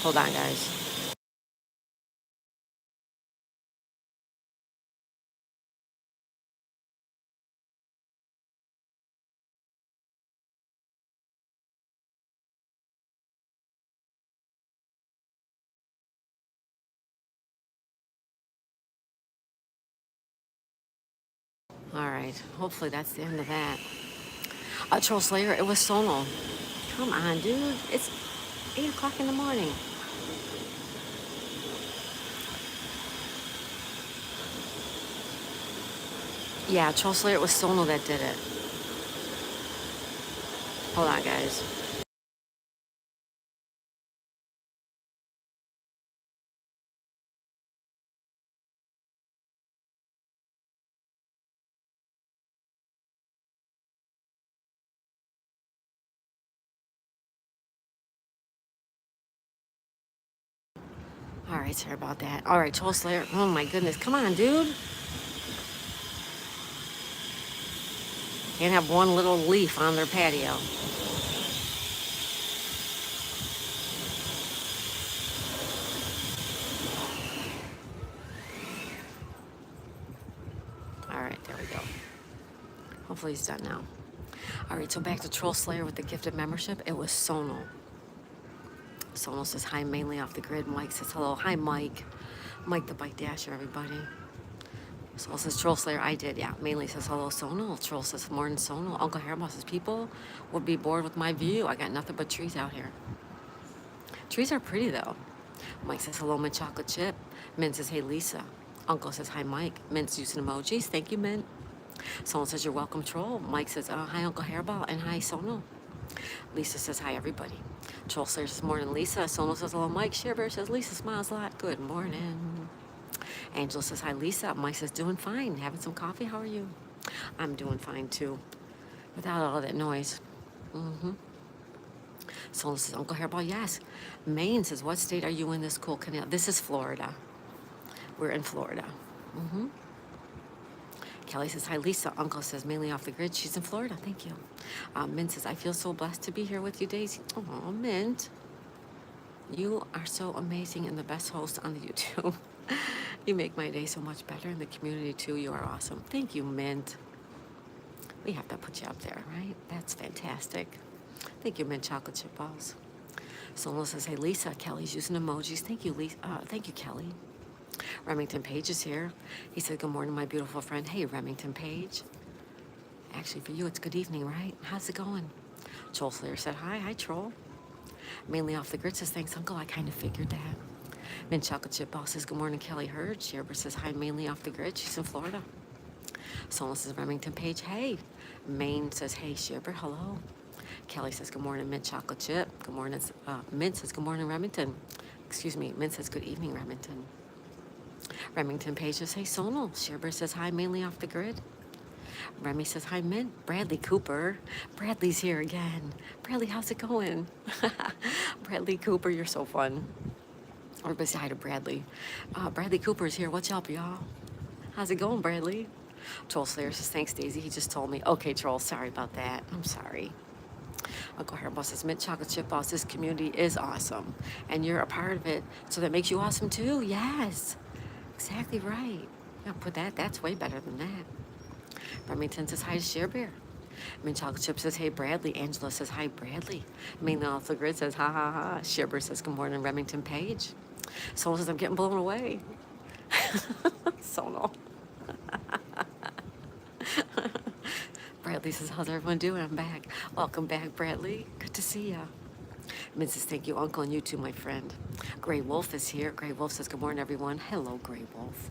Hold on, guys. All right. Hopefully that's the end of that. Troll Slayer, it was Sonal. Come on, dude. It's 8 o'clock in the morning. Yeah, Troll Slayer, it was Sonal that did it. Hold on, guys. All right, sorry about that. All right, Troll Slayer. Oh, my goodness. Come on, dude. Can't have one little leaf on their patio. All right, there we go. Hopefully he's done now. All right, so back to Troll Slayer with the gifted membership. It was Sonal. Sonal says hi, mainly off the grid. Mike says hello. Hi, Mike. Mike the Bike Dasher, everybody. Sonal says Troll Slayer. I did, yeah. Mainly says hello, Sonal. Troll says morning, Sonal. Uncle Hairboss says people would be bored with my view. I got nothing but trees out here. Trees are pretty though. Mike says hello, Mint Chocolate Chip. Mint says hey, Lisa. Uncle says hi, Mike. Mint's using emojis. Thank you, Mint. Sonal says you're welcome, Troll. Mike says hi, Uncle Hairball, and hi, Sonal. Lisa says hi, everybody. Troll says morning, Lisa. Sonal says hello, Mike. Shearbear says Lisa smiles a lot. Good morning. Angela says hi, Lisa. Mike says doing fine. Having some coffee. How are you? I'm doing fine too, without all that noise. Sonal says Uncle Hairball. Yes. Maine says what state are you in this cool canal? This is Florida. We're in Florida. Kelly says, hi, Lisa. Uncle says, mainly off the grid. She's in Florida. Thank you. Mint says, I feel so blessed to be here with you, Daisy. Oh, Mint. You are so amazing and the best host on the YouTube. You make my day so much better in the community, too. You are awesome. Thank you, Mint. We have to put you up there, right? That's fantastic. Thank you, Mint Chocolate Chip Balls. Someone says, hey, Lisa. Kelly's using emojis. Thank you, Lisa. Thank you, Kelly. Remington Page is here. He said, good morning, my beautiful friend. Hey, Remington Page. Actually, for you, it's good evening, right? How's it going? Troll Slayer said, hi. Hi, Troll. Mainly off the grid says, thanks, Uncle. I kind of figured that. Mint Chocolate Chip Ball says, good morning, Kelly Hurd. Shearber says, hi, mainly off the grid. She's in Florida. Someone says, Remington Page, hey. Maine says, hey, Shearber, hello. Kelly says, good morning, Mint Chocolate Chip. Good morning. Mint says, good morning, Remington. Excuse me. Mint says, good evening, Remington. Remington Page says, hey, Sonal. Sherbert says, hi, mainly off the grid. Remy says, hi, Mint. Bradley Cooper. Bradley's here again. Bradley, how's it going? Bradley Cooper, you're so fun. Everybody say hi to Bradley. Bradley Cooper's here. What's up, y'all? How's it going, Bradley? Troll Slayer says, thanks, Daisy. He just told me. Okay, Troll, sorry about that. I'm sorry. Uncle Hairball says, Mint Chocolate Chip Boss, this community is awesome. And you're a part of it, so that makes you awesome too. Yes, exactly right. Yeah, put that, that's way better than that. Remington says, hi to Share Bear. Mint Chocolate Chip says, hey, Bradley. Angela says, hi, Bradley. Mainly off the grid says, ha, ha, ha. Share Bear says, good morning, Remington Page. Sonal says, I'm getting blown away. Sonal. Bradley says, how's everyone doing? I'm back. Welcome back, Bradley. Good to see ya. Mint says, thank you, Uncle, and you too, my friend. Gray Wolf is here. Gray Wolf says, good morning, everyone. Hello, Gray Wolf.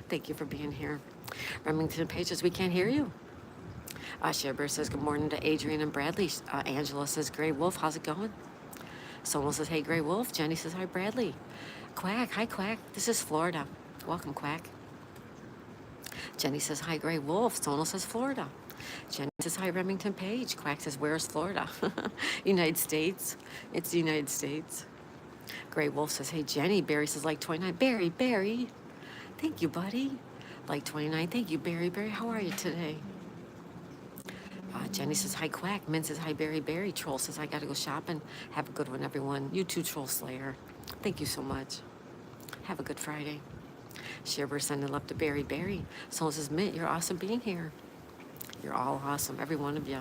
Thank you for being here. Remington Page says, we can't hear you. Sherbert says, good morning to Adrian and Bradley. Angela says, Gray Wolf, how's it going? Sonal says, hey, Gray Wolf. Jenny says, hi, Bradley. Quack, hi, Quack. This is Florida. Welcome, Quack. Jenny says, hi, Gray Wolf. Sonal says, Florida. Jenny says, hi, Remington Page. Quack says, where's Florida? United States. It's the United States. Gray Wolf says, hey, Jenny. Barry says, like 29. Barry. Thank you, buddy. Like 29. Thank you, Barry. How are you today? Jenny says, hi, Quack. Min says, hi, Barry. Troll says, I gotta go shopping. Have a good one, everyone. You too, Troll Slayer. Thank you so much. Have a good Friday. Sherbert sending love to Barry. Soul says, Mint, you're awesome being here. You're all awesome, every one of you.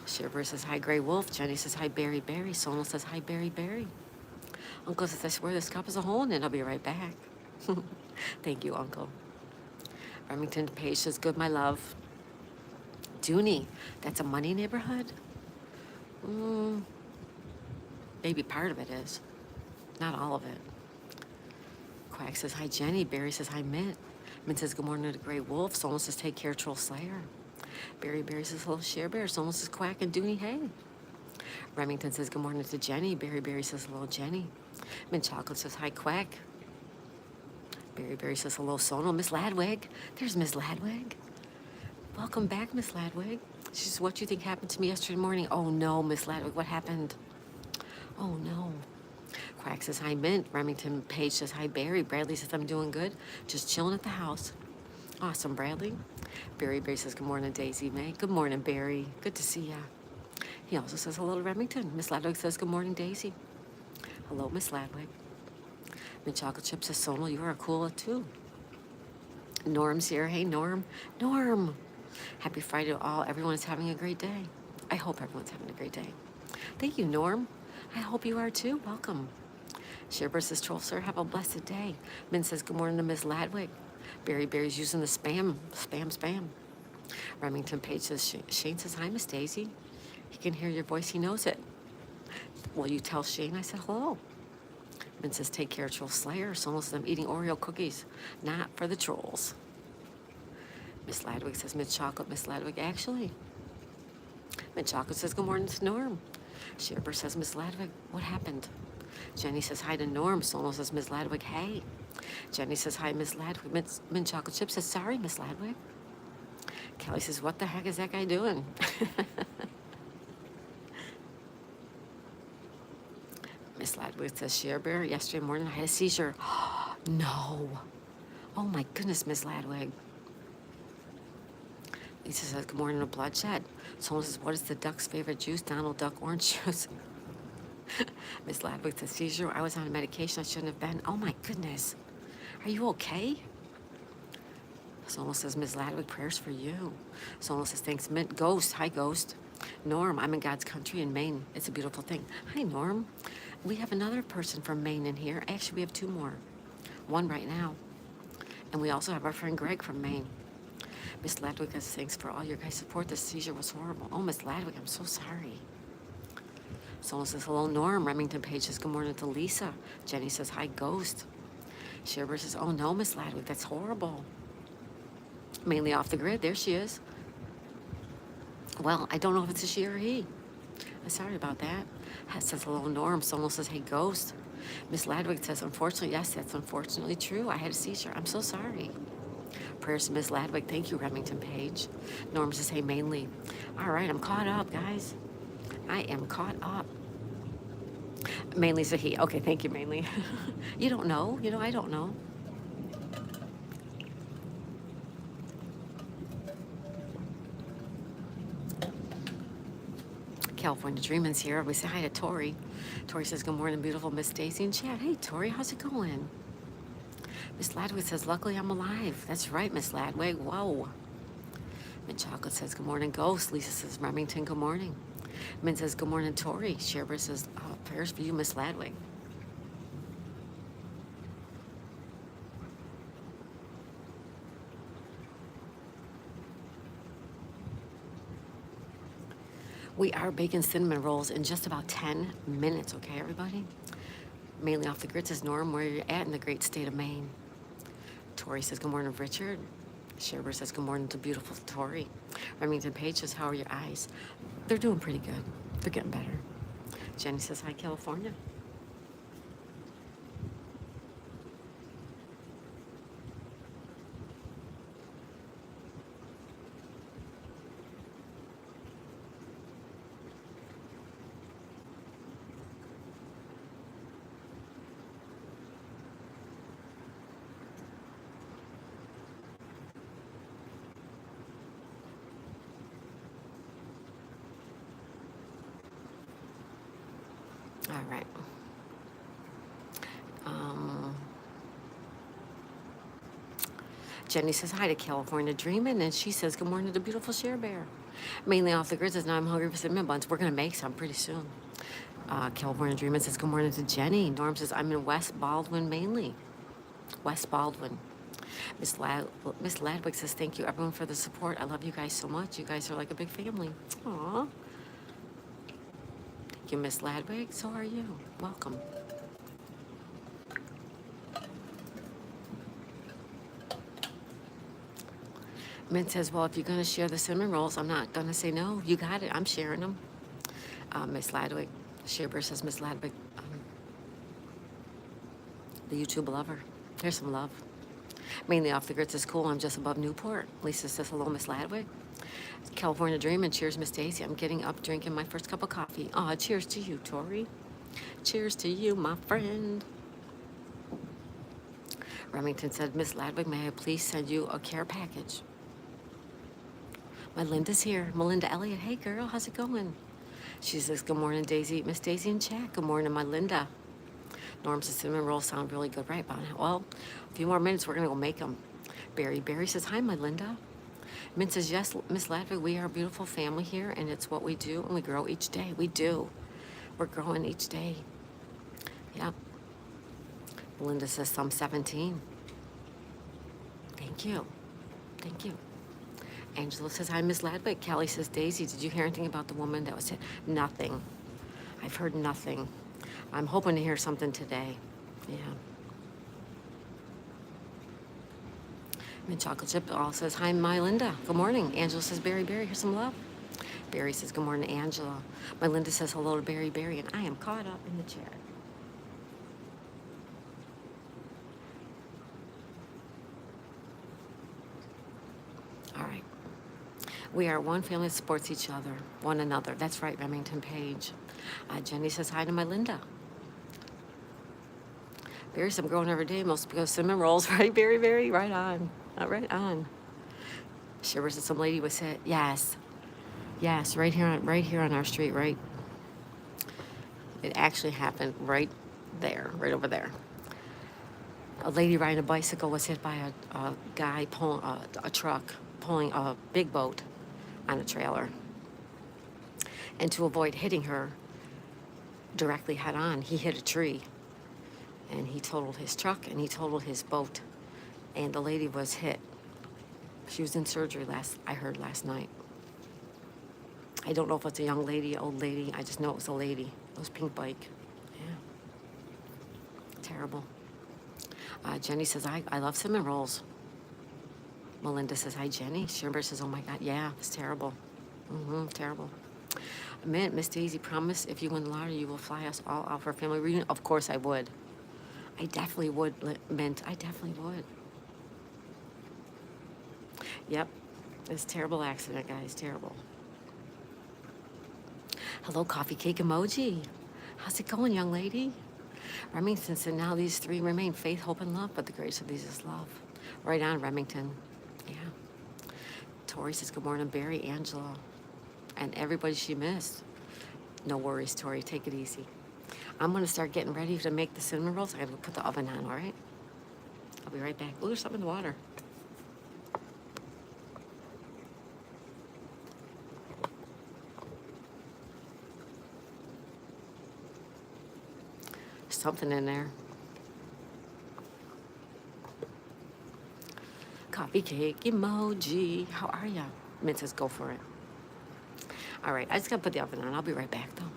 Sherbert says, hi, Gray Wolf. Jenny says, hi, Barry. Sonal says, hi, Barry. Uncle says, I swear this cup is a hole in it. I'll be right back. Thank you, Uncle. Remington Page says, good, my love. Dooney, that's a money neighborhood? Maybe part of it is. Not all of it. Quack says, hi, Jenny. Barry says, hi, Mint. Mint says, good morning to Gray Wolf. Sonal says, take care, Troll Slayer. Barry says, hello, Share Bear. Sonal says, Quack and Dooney, hey. Remington says, good morning to Jenny. Barry says, hello, Jenny. Mint Chocolate says, hi, Quack. Barry says, hello, Sonal. Miss Ladwig. There's Miss Ladwig. Welcome back, Miss Ladwig. She says, what do you think happened to me yesterday morning? Oh, no, Miss Ladwig, what happened? Oh, no. Quack says, hi, Mint. Remington Page says, hi, Barry. Bradley says, I'm doing good. Just chilling at the house. Awesome, Bradley. Barry says, good morning, Daisy May. Good morning, Barry. Good to see ya. He also says, hello to Remington. Miss Ladwig says, good morning, Daisy. Hello, Miss Ladwig. Mint Chocolate Chip says, Sonal, you are cool too. Norm's here. Hey, Norm. Happy Friday to all. Everyone is having a great day. I hope everyone's having a great day. Thank you, Norm. I hope you are too. Welcome. Sherbert says, Troll Sir, have a blessed day. Min says, good morning to Miss Ladwig. Barry's using the spam. Remington Page says, Shane says, hi, Miss Daisy. He can hear your voice. He knows it. Will you tell Shane I said hello? Min says, take care, Troll Slayer. Sonal says, I'm eating Oreo cookies. Not for the trolls. Miss Ladwig says, Miss Chocolate, Miss Ladwig, actually. Miss Chocolate says, good morning to Norm. Sherbert says, Miss Ladwig, what happened? Jenny says, hi to Norm. Sonal says, Miss Ladwig, hey. Jenny says, hi, Miss Ladwig. Mint Chocolate Chip says, sorry, Miss Ladwig. Kelly says, what the heck is that guy doing? Miss Ladwig says, Share Bear, yesterday morning I had a seizure. No. Oh my goodness, Miss Ladwig. Lisa says, good morning to Bloodshed. Someone says, what is the duck's favorite juice? Donald Duck orange juice. Miss Ladwig says, seizure. I was on a medication I shouldn't have been. Oh my goodness. Are you okay? Someone says, Miss Ladwig, prayers for you. Someone says, thanks, Mint. Ghost. Hi, Ghost. Norm, I'm in God's country in Maine. It's a beautiful thing. Hi, Norm. We have another person from Maine in here. Actually, we have two more. One right now. And we also have our friend Greg from Maine. Miss Ladwig says, thanks for all your guys' support. This seizure was horrible. Oh, Miss Ladwig, I'm so sorry. Someone says, hello, Norm. Remington Page says, good morning to Lisa. Jenny says, hi, Ghost. Sherbert says, oh, no, Miss Ladwig, that's horrible. Mainly off the grid. There she is. Well, I don't know if it's a she or he. I'm sorry about that. Says, hello, Norm. Someone says, hey, Ghost. Miss Ladwig says, unfortunately, yes, that's unfortunately true. I had a seizure. I'm so sorry. Prayers to Miss Ladwig. Thank you, Remington Page. Norm says, hey, mainly. All right, I'm caught up, guys. I am caught up. Mainly's a he. Okay, thank you, Mainly. You don't know. You know, I don't know. California Dreamin's here. We say hi to Tori. Tori says, good morning, beautiful Miss Daisy and Chad. Hey, Tori, how's it going? Miss Ladwig says, luckily I'm alive. That's right, Miss Ladwig. Whoa. Mint Chocolate says, good morning, Ghost. Lisa says, Remington, good morning. Mint says, good morning, Tori. Sherber says, prayers for you, Miss Ladwig. We are baking cinnamon rolls in just about 10 minutes, okay, everybody? Mainly off the grid says, Norm, where you're at in the great state of Maine. Tori says, good morning, Richard. Sherber says, good morning to beautiful Tori. Remington Page says, how are your eyes? They're doing pretty good. They're getting better. Jenny says, hi, California. All right. Um, Jenny says hi to California Dreamin', and she says, good morning to beautiful Share Bear. Mainly off the grid says, now I'm hungry for cinnamon buns. We're going to make some pretty soon. California Dreamin' says, good morning to Jenny. Norm says, I'm in West Baldwin, mainly. West Baldwin. Miss Ladwig says, thank you, everyone, for the support. I love you guys so much. You guys are like a big family. Aw. Thank you, Miss Ladwig. So are you. Welcome. Mint says, well, if you're going to share the cinnamon rolls, I'm not going to say no. You got it. I'm sharing them. Miss Ladwig. Sherber says, Miss Ladwig, the YouTube lover. Here's some love. Mainly off the grid says, cool, I'm just above Newport. Lisa says, hello, Miss Ladwig. California Dream and cheers, Miss Daisy. I'm getting up drinking my first cup of coffee. Aw, cheers to you, Tori. Cheers to you, my friend. Remington said, Miss Ladwig, may I please send you a care package? My Linda's here. Melinda Elliott. Hey, girl, how's it going? She says, good morning, Daisy. Miss Daisy and Chat. Good morning, my Linda. Norm says, cinnamon rolls sound really good, right, Bonnie? Well, a few more minutes, we're going to go make them. Barry says, hi, my Linda. Mint says, yes, Miss Ladwig, we are a beautiful family here, and it's what we do, and we grow each day. We do. We're growing each day. Yep. Melinda says, I'm 17. Thank you. Thank you. Angela says, hi, Miss Ladwig. Callie says, Daisy, did you hear anything about the woman that was hit? Nothing. I've heard nothing. I'm hoping to hear something today. Yeah. Mint Chocolate Chip all says, hi, my Linda. Good morning. Angela says, Barry, here's some love. Barry says, good morning, Angela. My Linda says, hello to Barry, and I am caught up in the chat. All right. We are one family that supports each other, one another. That's right, Remington Page. Jenny says, hi to my Linda. Barry says, I'm growing every day, mostly because cinnamon rolls, right, Barry? Right on. Right on. Shivers said some lady was hit. Yes, right here on our street, right. It actually happened right there, right over there. A lady riding a bicycle was hit by a guy pulling a truck, pulling a big boat on a trailer. And to avoid hitting her directly head on, he hit a tree. And he totaled his truck and he totaled his boat. And the lady was hit. She was in surgery I heard last night. I don't know if it's a young lady, old lady. I just know it was a lady. It was pink bike. Yeah. Terrible. Jenny says, I love cinnamon rolls. Melinda says, hi, Jenny. Sherber says, oh my God, yeah, it's terrible. Terrible. Mint, Miss Daisy, promise if you win the lottery, you will fly us all out for a family reunion. Of course I would. I definitely would, Mint. I definitely would. Yep. It's a terrible accident, guys. Terrible. Hello, coffee cake emoji. How's it going, young lady? Remington said, now these three remain faith, hope, and love, but the greatest of these is love. Right on, Remington. Yeah. Tori says, good morning, Barry, Angela, and everybody she missed. No worries, Tori. Take it easy. I'm going to start getting ready to make the cinnamon rolls. I got to put the oven on, all right? I'll be right back. Ooh, there's something in the water. Something in there. Coffee cake emoji. How are ya? Mint says, go for it. All right, I just got to put the oven on. I'll be right back, though.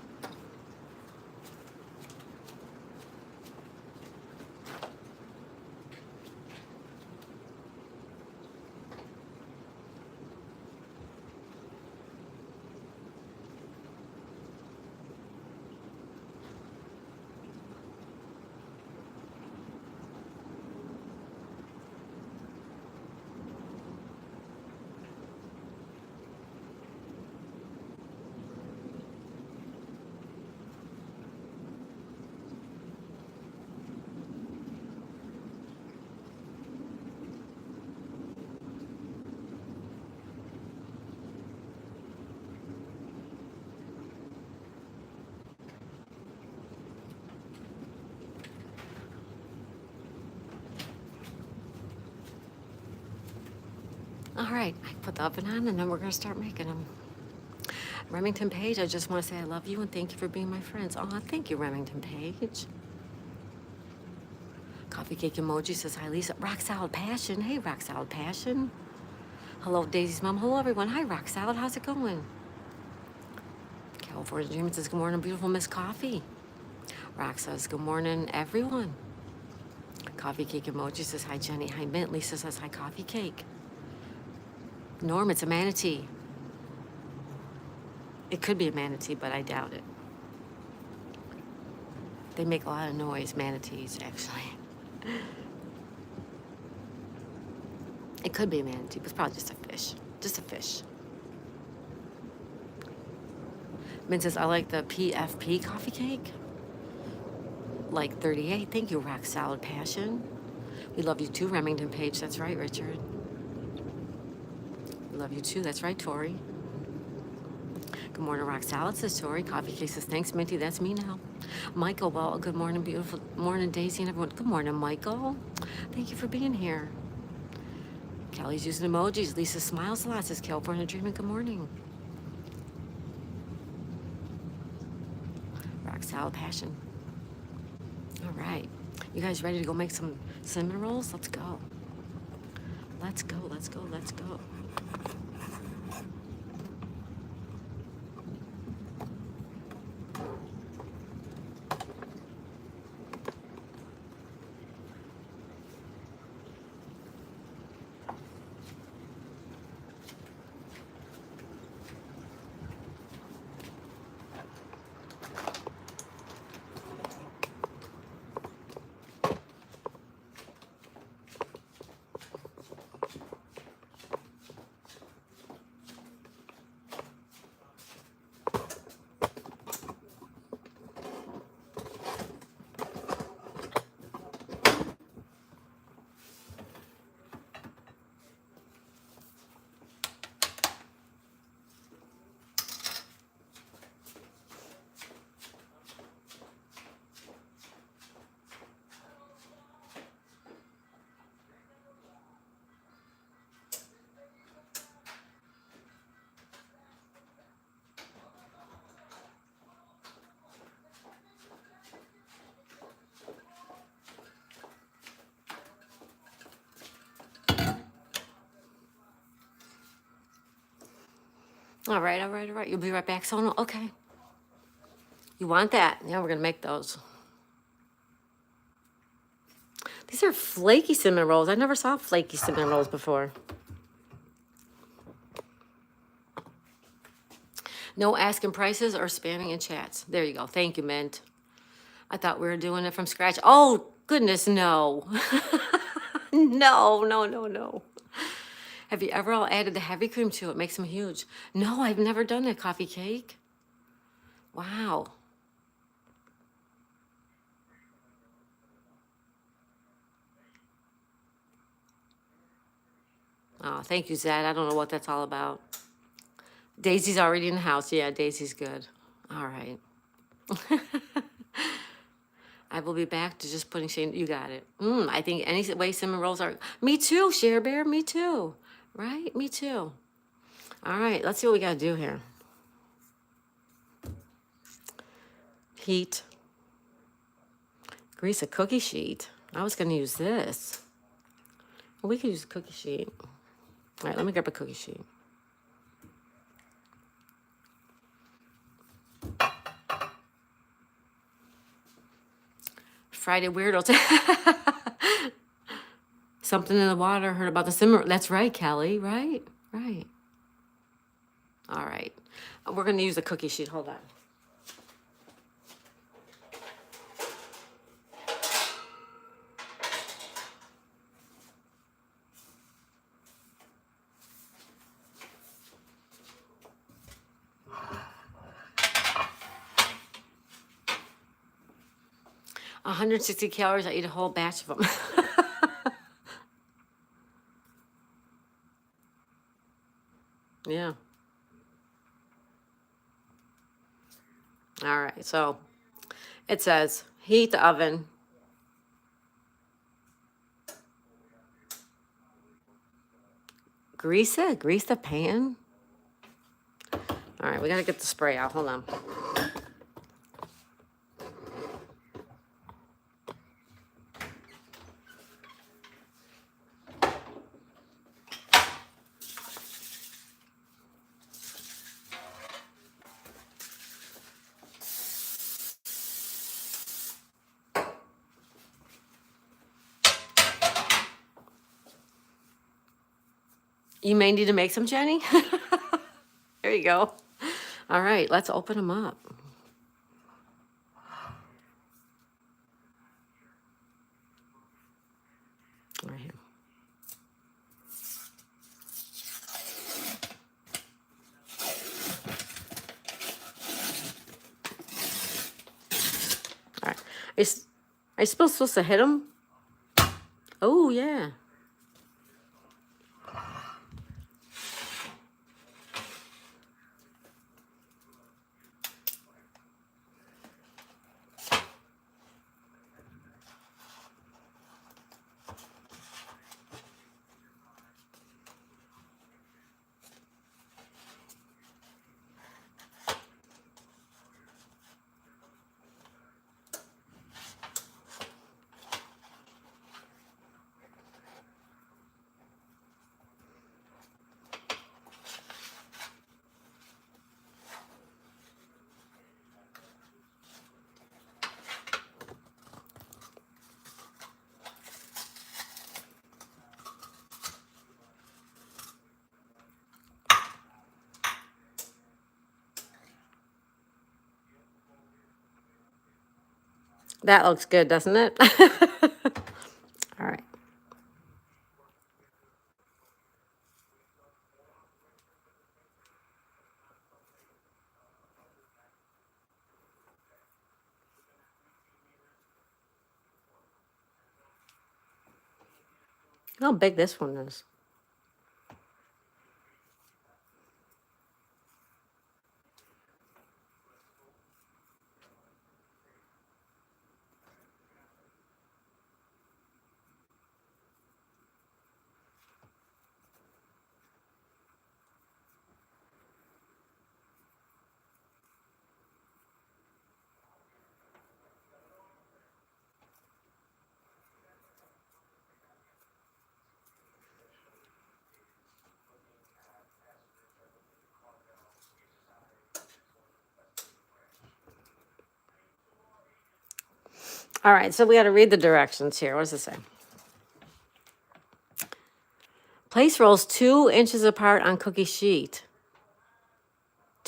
All right, I put the oven on, and then we're going to start making them. Remington Page, I just want to say I love you and thank you for being my friends. Oh, thank you, Remington Page. Coffee cake emoji says, hi, Lisa. Rock Solid Passion. Hey, Rock Solid Passion. Hello, Daisy's mom. Hello, everyone. Hi, Rock Solid. How's it going? California Dream says, good morning, beautiful Miss Coffee. Rock says, good morning, everyone. Coffee cake emoji says, hi, Jenny. Hi, Mint. Lisa says, hi, coffee cake. Norm, it's a manatee. It could be a manatee, but I doubt it. They make a lot of noise, manatees, actually. It could be a manatee, but it's probably just a fish. Just a fish. Min says, I like the PFP coffee cake. Like 38. Thank you, Rock Solid Passion. We love you too, Remington Page. That's right, Richard. We love you too. That's right, Tori. Good morning, Rock Solid, says Tori. Coffee cake says, thanks, Minty. That's me now. Michael, well, good morning, beautiful morning, Daisy and everyone. Good morning, Michael. Thank you for being here. Kelly's using emojis. Lisa smiles a lot, says California Dreaming. Good morning. Rock Solid Passion. All right. You guys ready to go make some cinnamon rolls? Let's go. Let's go, let's go, let's go. All right, all right, all right. You'll be right back, Sonal. Okay. You want that? Yeah, we're going to make those. These are flaky cinnamon rolls. I never saw flaky cinnamon rolls before. No asking prices or spamming in chats. There you go. Thank you, Mint. I thought we were doing it from scratch. Oh, goodness, no. No, no, no, no. Have you ever all added the heavy cream to it? Makes them huge. No, I've never done a coffee cake. Wow. Oh, thank you, Zed. I don't know what that's all about. Daisy's already in the house. Yeah, Daisy's good. All right. I will be back to just putting Shane. You got it. I think any way cinnamon rolls are. Me too, Share Bear. Me too. Right? Me too. All right. Let's see what we got to do here. Heat. Grease a cookie sheet. I was going to use this. Well, we could use a cookie sheet. All right. Let me grab a cookie sheet. Friday Weirdos. Something in the water. Heard about the simmer. That's right, Kelly. Right? Right. All right. We're going to use a cookie sheet. Hold on. One 160 calories. I eat a whole batch of them. Yeah. All right. So it says heat the oven. Grease it. Grease the pan. All right. We got to get the spray out. Hold on. 'You may need to make some, Jenny. There you go. All right. Let's open them up. Right here. All right. Are you supposed to hit them? Oh, yeah. That looks good, doesn't it? All right. How big this one is. All right, so we got to read the directions here. What does it say? Place rolls 2 inches apart on cookie sheet.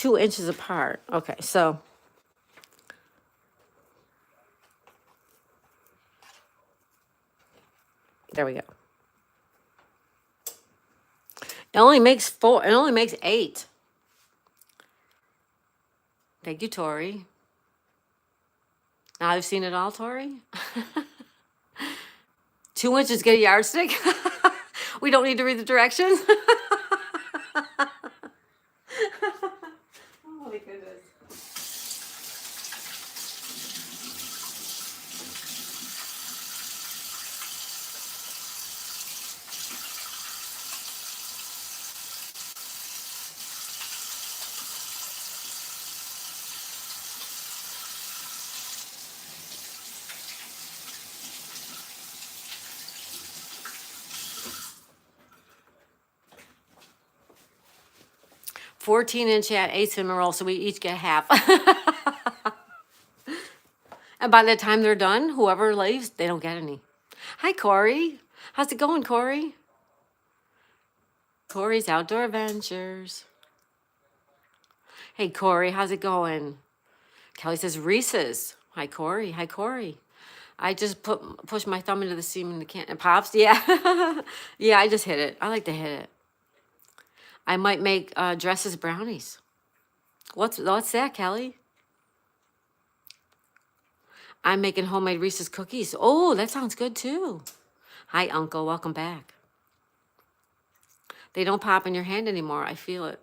2 inches apart. Okay, so there we go. It only makes 4. It only makes 8. Thank you, Tori. Now I've seen it all, Tori. 2 inches, get a yardstick. We don't need to read the directions. Oh my goodness. 14-inch at 8 cinnamon rolls, so we each get half. And by the time they're done, whoever leaves, they don't get any. Hi, Corey. How's it going, Corey? Corey's Outdoor Adventures. Hey, Corey, how's it going? Kelly says Reese's. Hi, Corey. Hi, Corey. I just push my thumb into the seam in the can. It pops. Yeah. Yeah, I just hit it. I like to hit it. I might make dresses brownies. What's that, Kelly? I'm making homemade Reese's cookies. Oh, that sounds good too. Hi, Uncle. Welcome back. They don't pop in your hand anymore. I feel it.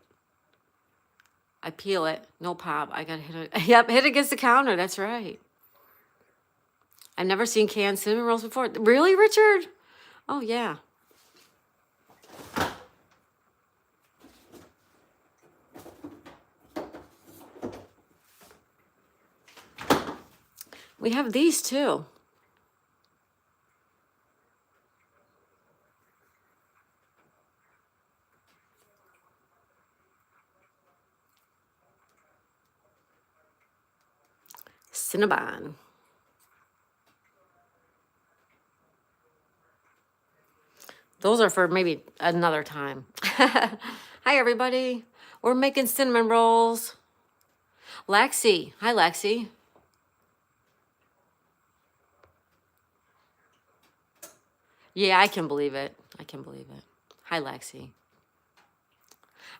I peel it. No pop. I got to hit it. Yep, hit it against the counter. That's right. I've never seen canned cinnamon rolls before. Really, Richard? Oh, yeah. We have these too. Cinnabon. Those are for maybe another time. Hi, everybody. We're making cinnamon rolls. Lexi. Hi, Lexi. Yeah, I can believe it. I can believe it. Hi, Lexi.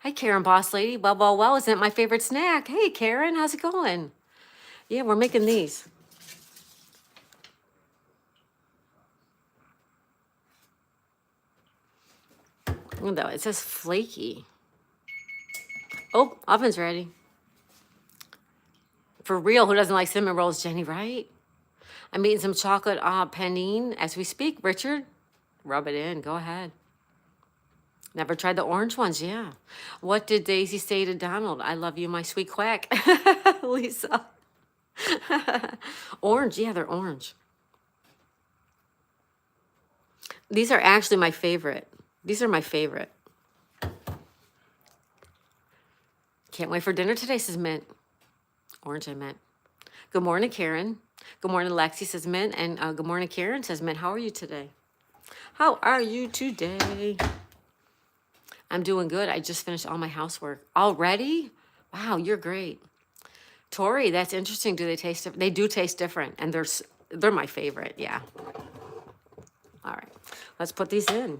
Hi, Karen, boss lady. Well, isn't it my favorite snack? Hey, Karen, how's it going? Yeah, we're making these. Look at that. It says flaky. Oh, oven's ready. For real, who doesn't like cinnamon rolls, Jenny, right? I'm eating some chocolate panini as we speak. Richard, rub it in. Go ahead. Never tried the orange ones, yeah. What did Daisy say to Donald? I love you, my sweet quack. Lisa. Orange, yeah, they're orange. These are actually my favorite. These are my favorite. Can't wait for dinner today, says Mint. Orange and Mint. Good morning, Karen. Good morning, Lexi, says Mint. And good morning, Karen, says Mint. How are you today? How are you today? I'm doing good. I just finished all my housework. Already? Wow, you're great. Tori, that's interesting. Do they taste different? They do taste different, and they're my favorite, yeah. All right, let's put these in.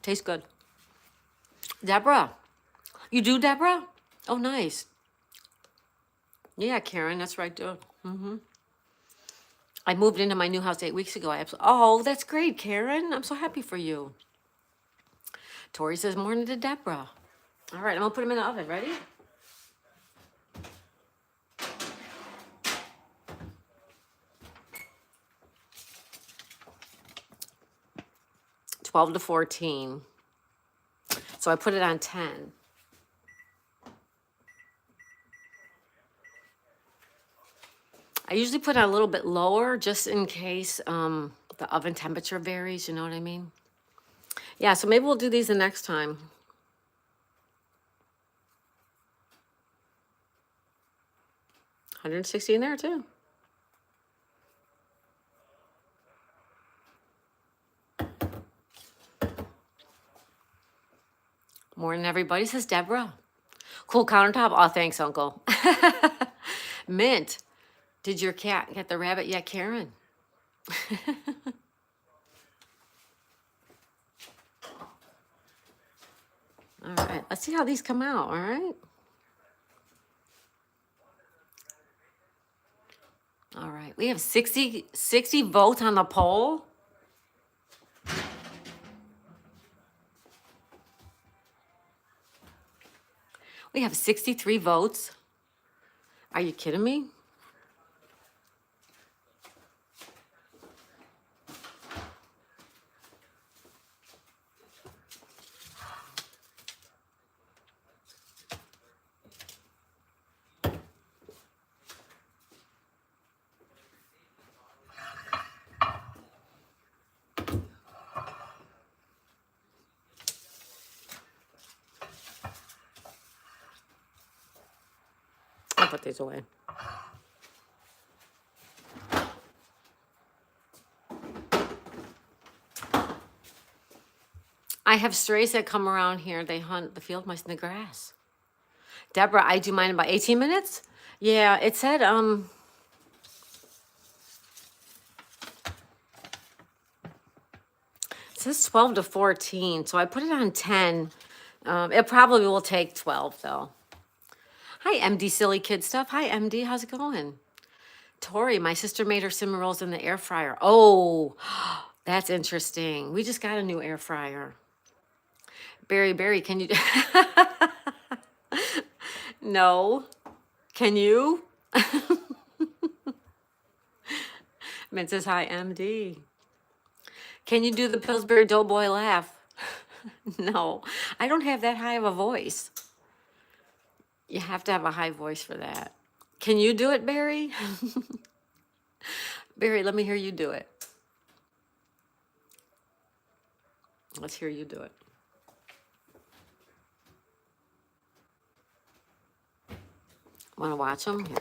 Tastes good. Deborah. You do, Deborah? Oh, nice. Yeah, Karen, that's right, dude. I moved into my new house 8 weeks ago. Oh, that's great, Karen. I'm so happy for you. Tori says, morning to Deborah. All right, I'm going to put them in the oven. Ready? $12 to $14. So I put it on 10. I usually put it a little bit lower just in case the oven temperature varies, you know what I mean? Yeah, so maybe we'll do these the next time. 160 in there too. More than everybody, says Deborah. Cool countertop. Oh, thanks, Uncle. Mint. Did your cat get the rabbit yet, Karen? All right, let's see how these come out, all right? All right, we have 60 votes on the poll. We have 63 votes. Are you kidding me? I'll put these away. I have strays that come around here. They hunt the field mice in the grass. Deborah, I do mine in about 18 minutes. Yeah, it said, it says 12 to 14, so I put it on 10. It probably will take 12 though. Hi, MD Silly Kid Stuff. Hi, MD. How's it going? Tori, my sister made her cinnamon rolls in the air fryer. Oh, that's interesting. We just got a new air fryer. Barry, can you? No. Can you? Mint says, hi, MD. Can you do the Pillsbury Doughboy laugh? No, I don't have that high of a voice. You have to have a high voice for that. Can you do it, Barry? Barry, let me hear you do it. Let's hear you do it. Want to watch them? Here.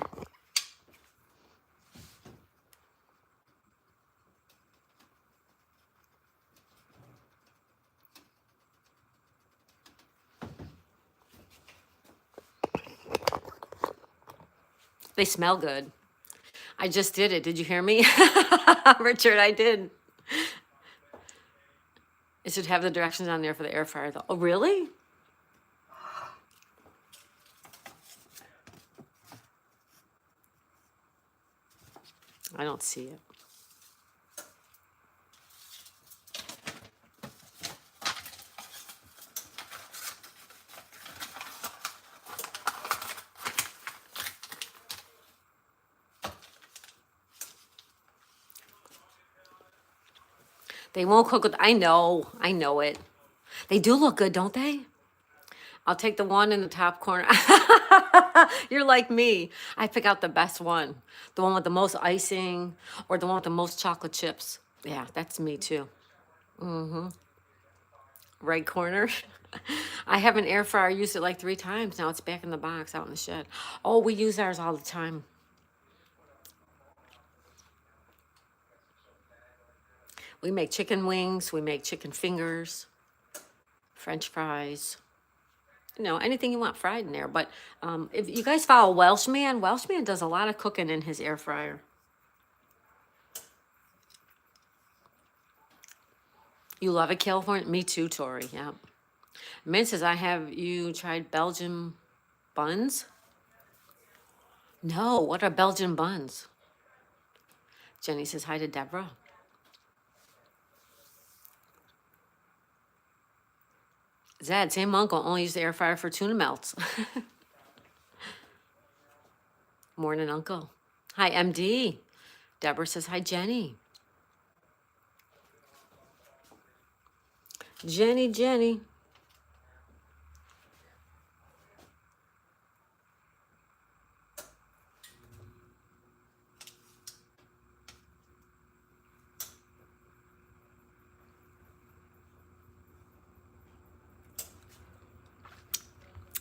They smell good. I just did it. Did you hear me? Richard, I did. It should have the directions on there for the air fryer though. Oh, really? I don't see it. They won't cook with, I know it. They do look good, don't they? I'll take the one in the top corner. You're like me. I pick out the best one. The one with the most icing or the one with the most chocolate chips. Yeah, that's me too. Right corner. I have an air fryer. I used it like 3 times. Now it's back in the box out in the shed. Oh, we use ours all the time. We make chicken wings. We make chicken fingers, French fries. You know, anything you want fried in there. But if you guys follow Welshman does a lot of cooking in his air fryer. You love it, California? Me too, Tori. Yeah. Mint says, I have you tried Belgian buns? No, what are Belgian buns? Jenny says, hi to Deborah. Zad, same uncle, only use the air fryer for tuna melts. Morning, uncle. Hi, MD. Deborah says, hi, Jenny. Jenny.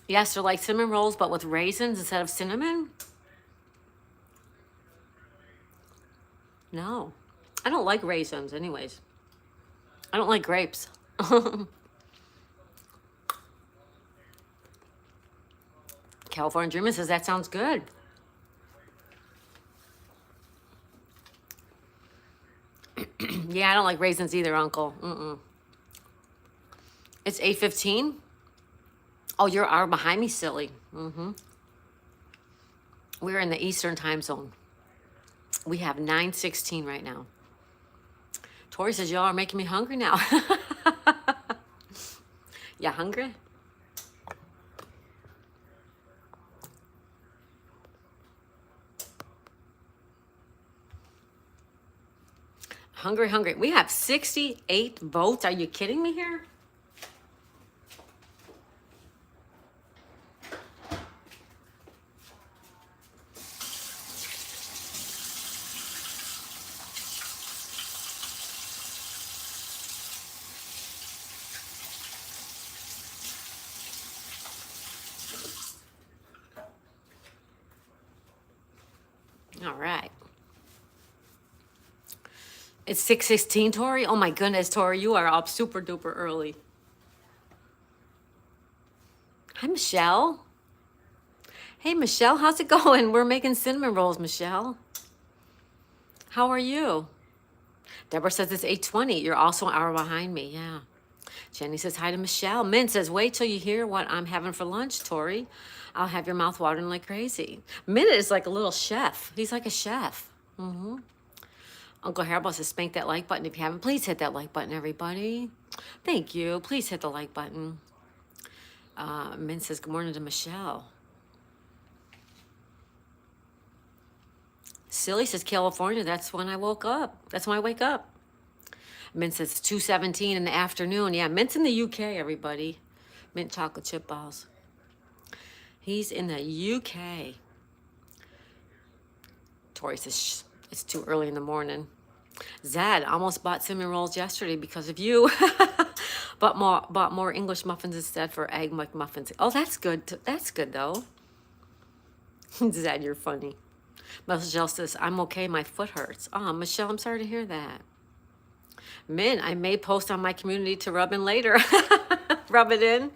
Yes, they're like cinnamon rolls, but with raisins instead of cinnamon. No. I don't like raisins anyways. I don't like grapes. California Dreamer says that sounds good. Yeah, I don't like raisins either, Uncle. Mm-mm. It's 8:15. Oh, you're an hour behind me, silly. We're in the Eastern time zone. We have 9:16 right now. Tori says, y'all are making me hungry now. Yeah, hungry? Hungry, hungry. We have 68 votes. Are you kidding me here? All right. It's 6:16, Tori. Oh my goodness, Tori, you are up super duper early. Hi, Michelle. Hey, Michelle, how's it going? We're making cinnamon rolls, Michelle. How are you? Deborah says it's 8:20. You're also an hour behind me. Yeah. Jenny says hi to Michelle. Min says, wait till you hear what I'm having for lunch, Tori. I'll have your mouth watering like crazy. Min is like a little chef. He's like a chef. Uncle Haribo says, spank that like button if you haven't. Please hit that like button, everybody. Thank you. Please hit the like button. Min says, good morning to Michelle. Silly says, California, that's when I woke up. That's when I wake up. Min says, it's 2:17 in the afternoon. Yeah, Mint's in the UK, everybody. Mint chocolate chip balls. He's in the UK. Tori says, shh, it's too early in the morning. Zad almost bought cinnamon rolls yesterday because of you. Bought more English muffins instead for egg McMuffins. Oh, that's good. That's good, though. Zad, you're funny. Michelle says, I'm okay. My foot hurts. Oh, Michelle, I'm sorry to hear that. Min, I may post on my community to rub in later. Rub it in.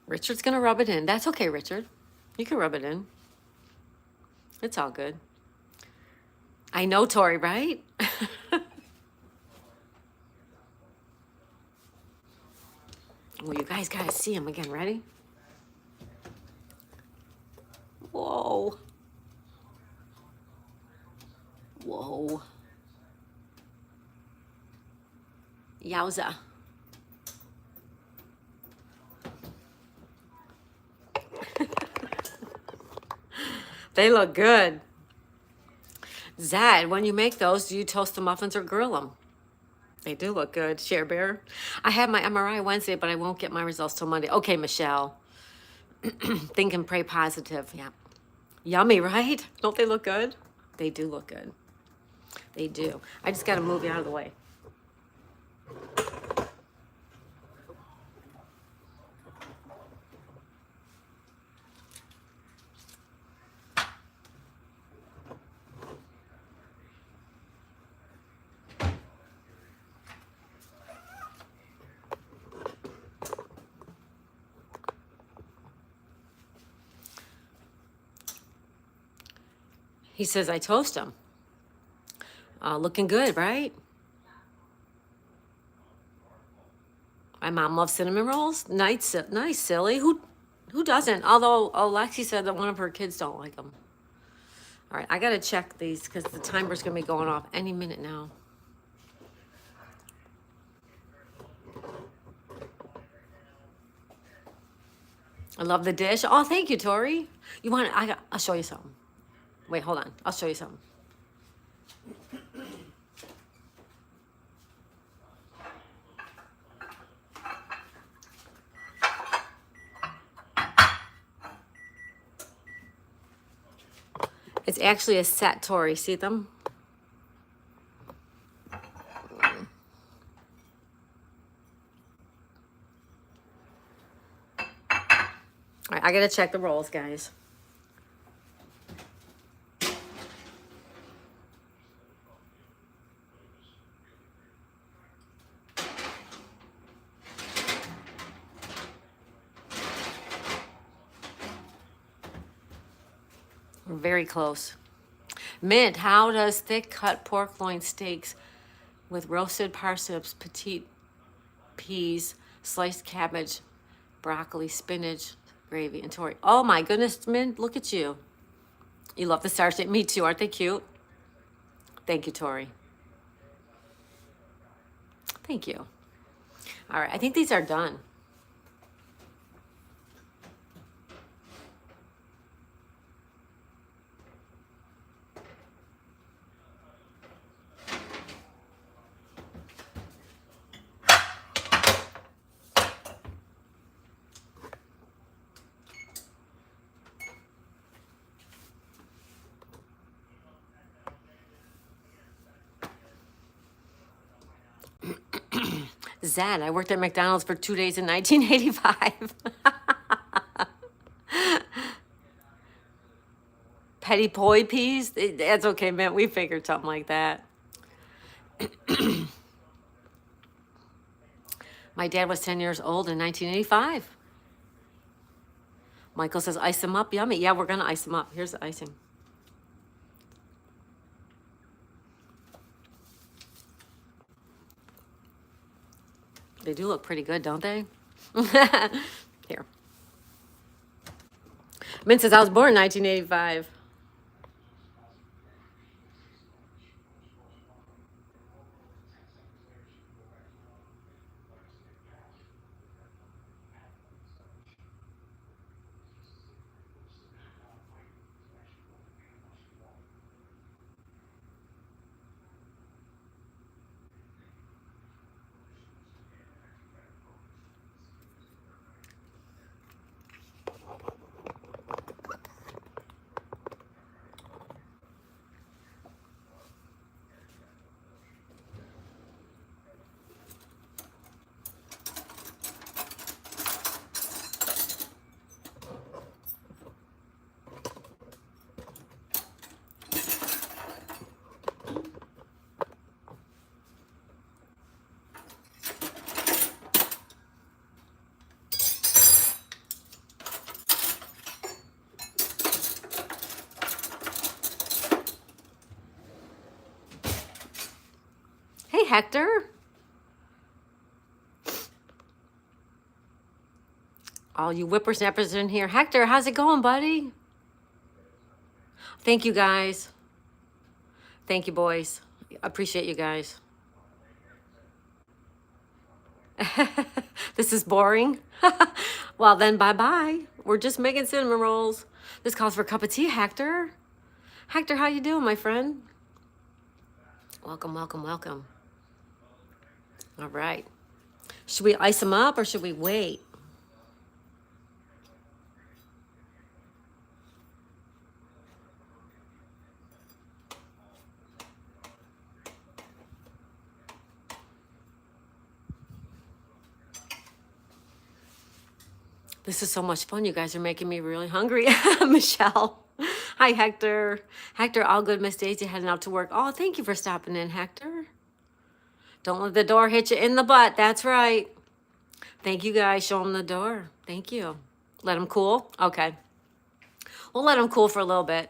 Richard's going to rub it in. That's okay, Richard. You can rub it in. It's all good. I know, Tori, right? Well, you guys got to see him again. Ready? Whoa. Whoa. Yowza. They look good. Zad, when you make those, do you toast the muffins or grill them? They do look good. Share Bear. I have my MRI Wednesday, but I won't get my results till Monday. Okay, Michelle. Think and pray positive. Yeah. Yummy, right? Don't they look good? They do look good. They do. I just got to move you out of the way. He says, I toast them. Looking good, right? My mom loves cinnamon rolls. Nice, nice, silly. Who doesn't? Although Alexi said that one of her kids don't like them. All right, I got to check these because the timer's going to be going off any minute now. I love the dish. Oh, thank you, Tori. You want? I'll show you something. Wait, hold on. I'll show you something. It's actually a set, Tori. See them? All right, I gotta check the rolls, guys. We're very close. Mint, how does thick cut pork loin steaks with roasted parsnips, petite peas, sliced cabbage, broccoli, spinach, gravy, and Tori? Oh my goodness, Mint, look at you. You love the Star State. Me too. Aren't they cute? Thank you, Tori. Thank you. All right, I think these are done. Zed, I worked at McDonald's for 2 days in 1985. Petty poi peas? That's okay, man. We figured something like that. My dad was 10 years old in 1985. Michael says, ice them up. Yummy. Yeah, we're going to ice them up. Here's the icing. They do look pretty good, don't they? Here. Mint says, I was born in 1985. Hey, Hector. All you whippersnappers in here. Hector, how's it going, buddy? Thank you, guys. Thank you, boys. Appreciate you guys. This is boring. Well, then bye-bye. We're just making cinnamon rolls. This calls for a cup of tea, Hector. Hector, how you doing, my friend? Welcome, welcome, welcome. All right. Should we ice them up or should we wait? This is so much fun. You guys are making me really hungry. Michelle. Hi, Hector. Hector, all good, Miss Daisy, heading out to work. Oh, thank you for stopping in, Hector. Don't let the door hit you in the butt. That's right. Thank you, guys. Show them the door. Thank you. Let them cool? Okay. We'll let them cool for a little bit.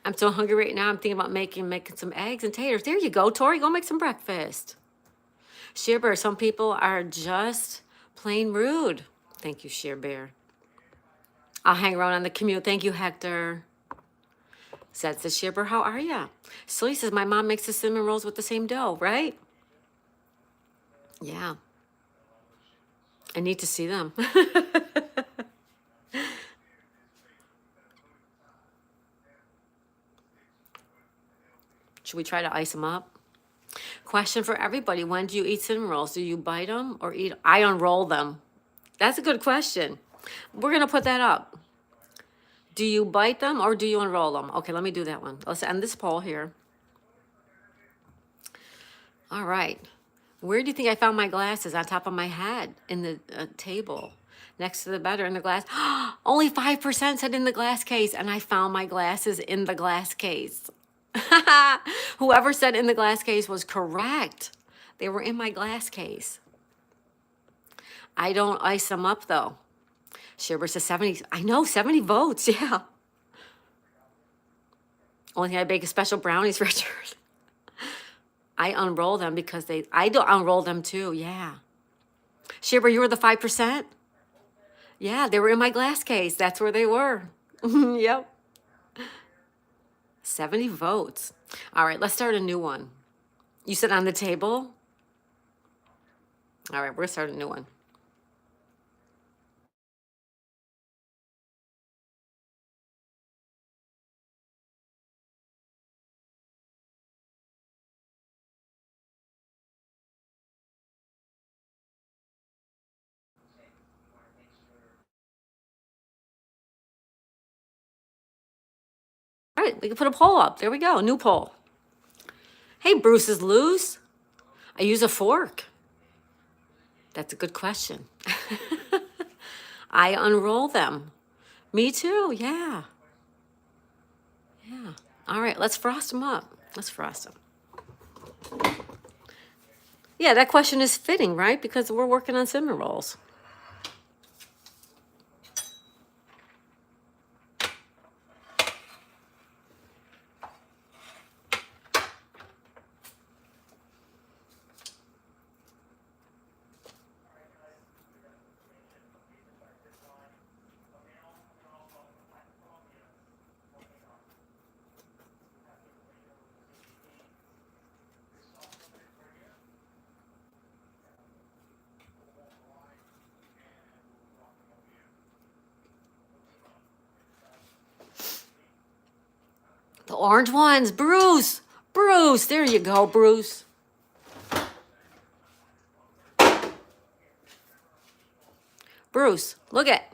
I'm so hungry right now. I'm thinking about making some eggs and taters. There you go, Tori. Go make some breakfast. Sheer Bear, some people are just plain rude. Thank you, Sheer Bear. I'll hang around on the commute. Thank you, Hector. Said the Sheer Bear, how are ya? Sully says, my mom makes the cinnamon rolls with the same dough, right? Yeah. I need to see them. Should we try to ice them up? Question for everybody. When do you eat cinnamon rolls? Do you bite them or eat? I unroll them. That's a good question. We're going to put that up. Do you bite them or do you unroll them? Okay, let me do that one. Let's end this poll here. All right. Where do you think I found my glasses? On top of my head, in the table, next to the bed or in the glass. Only 5% said in the glass case, and I found my glasses in the glass case. Whoever said in the glass case was correct. They were in my glass case. I don't ice them up, though. Shibber says 70. I know, 70 votes, yeah. Only thing I bake is special brownies, Richard. I unroll them because I don't unroll them too, yeah. Shibber, you were the 5%? Yeah, they were in my glass case. That's where they were. Yep. 70 votes. All right, let's start a new one. You said on the table? All right, we're going to start a new one. All right, we can put a poll up. There we go, a new poll. Hey, Bruce is loose. I use a fork. That's a good question. I unroll them. Me too, yeah. Yeah. All right, let's frost them up. Let's frost them. Yeah, that question is fitting, right? Because we're working on cinnamon rolls. The orange ones, Bruce. Bruce, there you go, Bruce. Bruce, look at.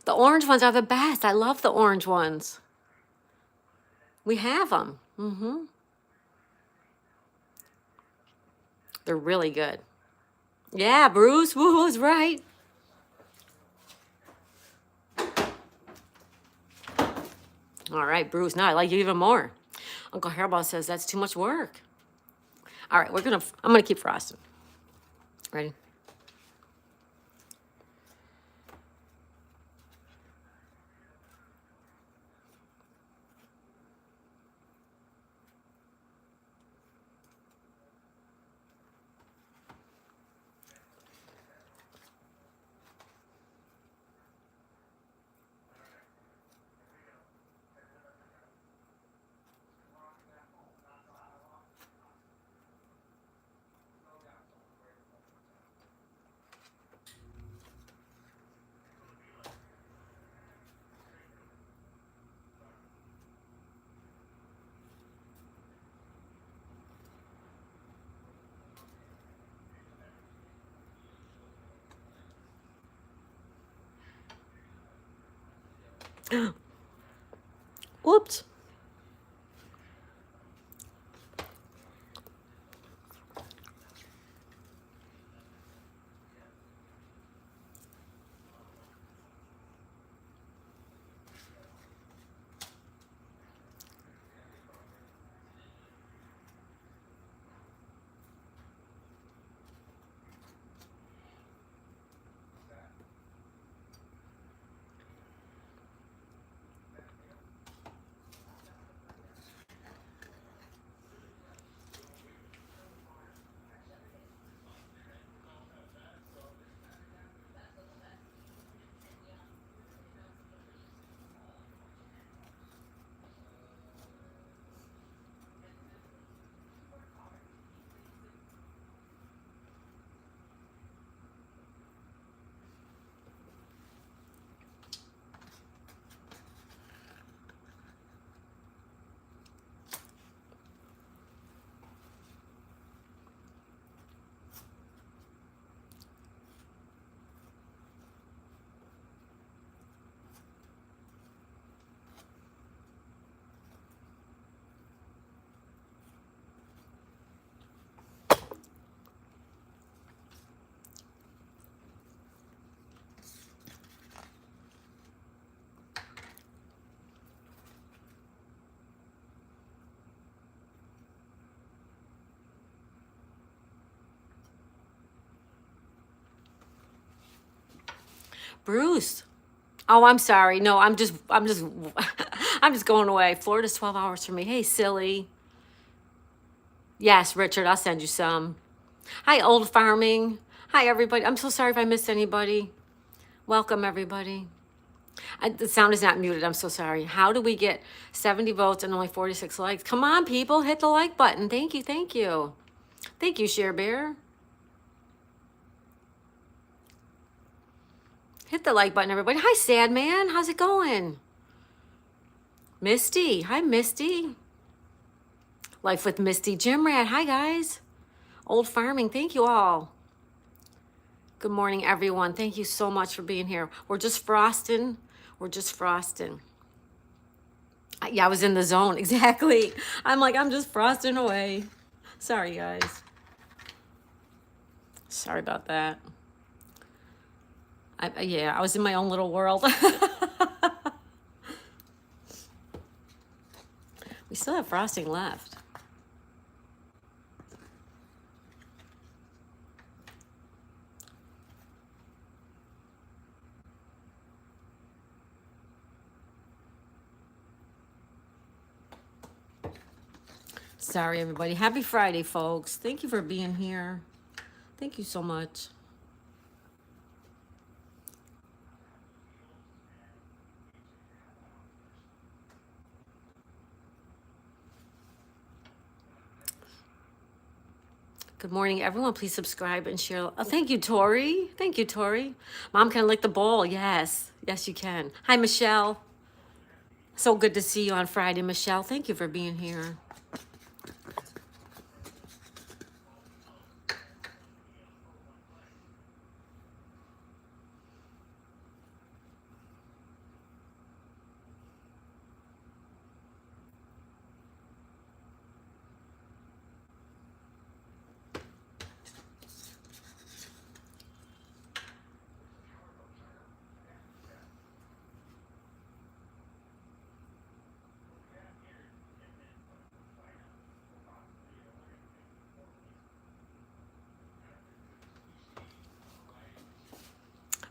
The orange ones are the best. I love the orange ones. We have them. They're really good. Yeah, Bruce, woo, is right. All right, Bruce, now I like you even more. Uncle Hairball says that's too much work. All right, I'm gonna keep frosting. Ready? Whoops. Bruce. Oh, I'm sorry. No, I'm just going away. Florida's 12 hours for me. Hey, silly. Yes, Richard, I'll send you some. Hi, Old Farming. Hi, everybody. I'm so sorry if I missed anybody. Welcome, everybody. The sound is not muted. I'm so sorry. How do we get 70 votes and only 46 likes? Come on, people. Hit the like button. Thank you. Thank you. Thank you, Share Bear. Hit the like button, everybody. Hi, Sad Man. How's it going? Misty. Hi, Misty. Life with Misty. Jim Rat. Hi, guys. Old Farming. Thank you all. Good morning, everyone. Thank you so much for being here. We're just frosting. We're just frosting. Yeah, I was in the zone. Exactly. I'm just frosting away. Sorry, guys. Sorry about that. I was in my own little world. We still have frosting left. Sorry, everybody. Happy Friday, folks. Thank you for being here. Thank you so much. Good morning, everyone. Please subscribe and share. Oh, thank you, Tori. Thank you, Tori. Mom, can I lick the bowl? Yes. Yes, you can. Hi, Michelle. So good to see you on Friday, Michelle. Thank you for being here.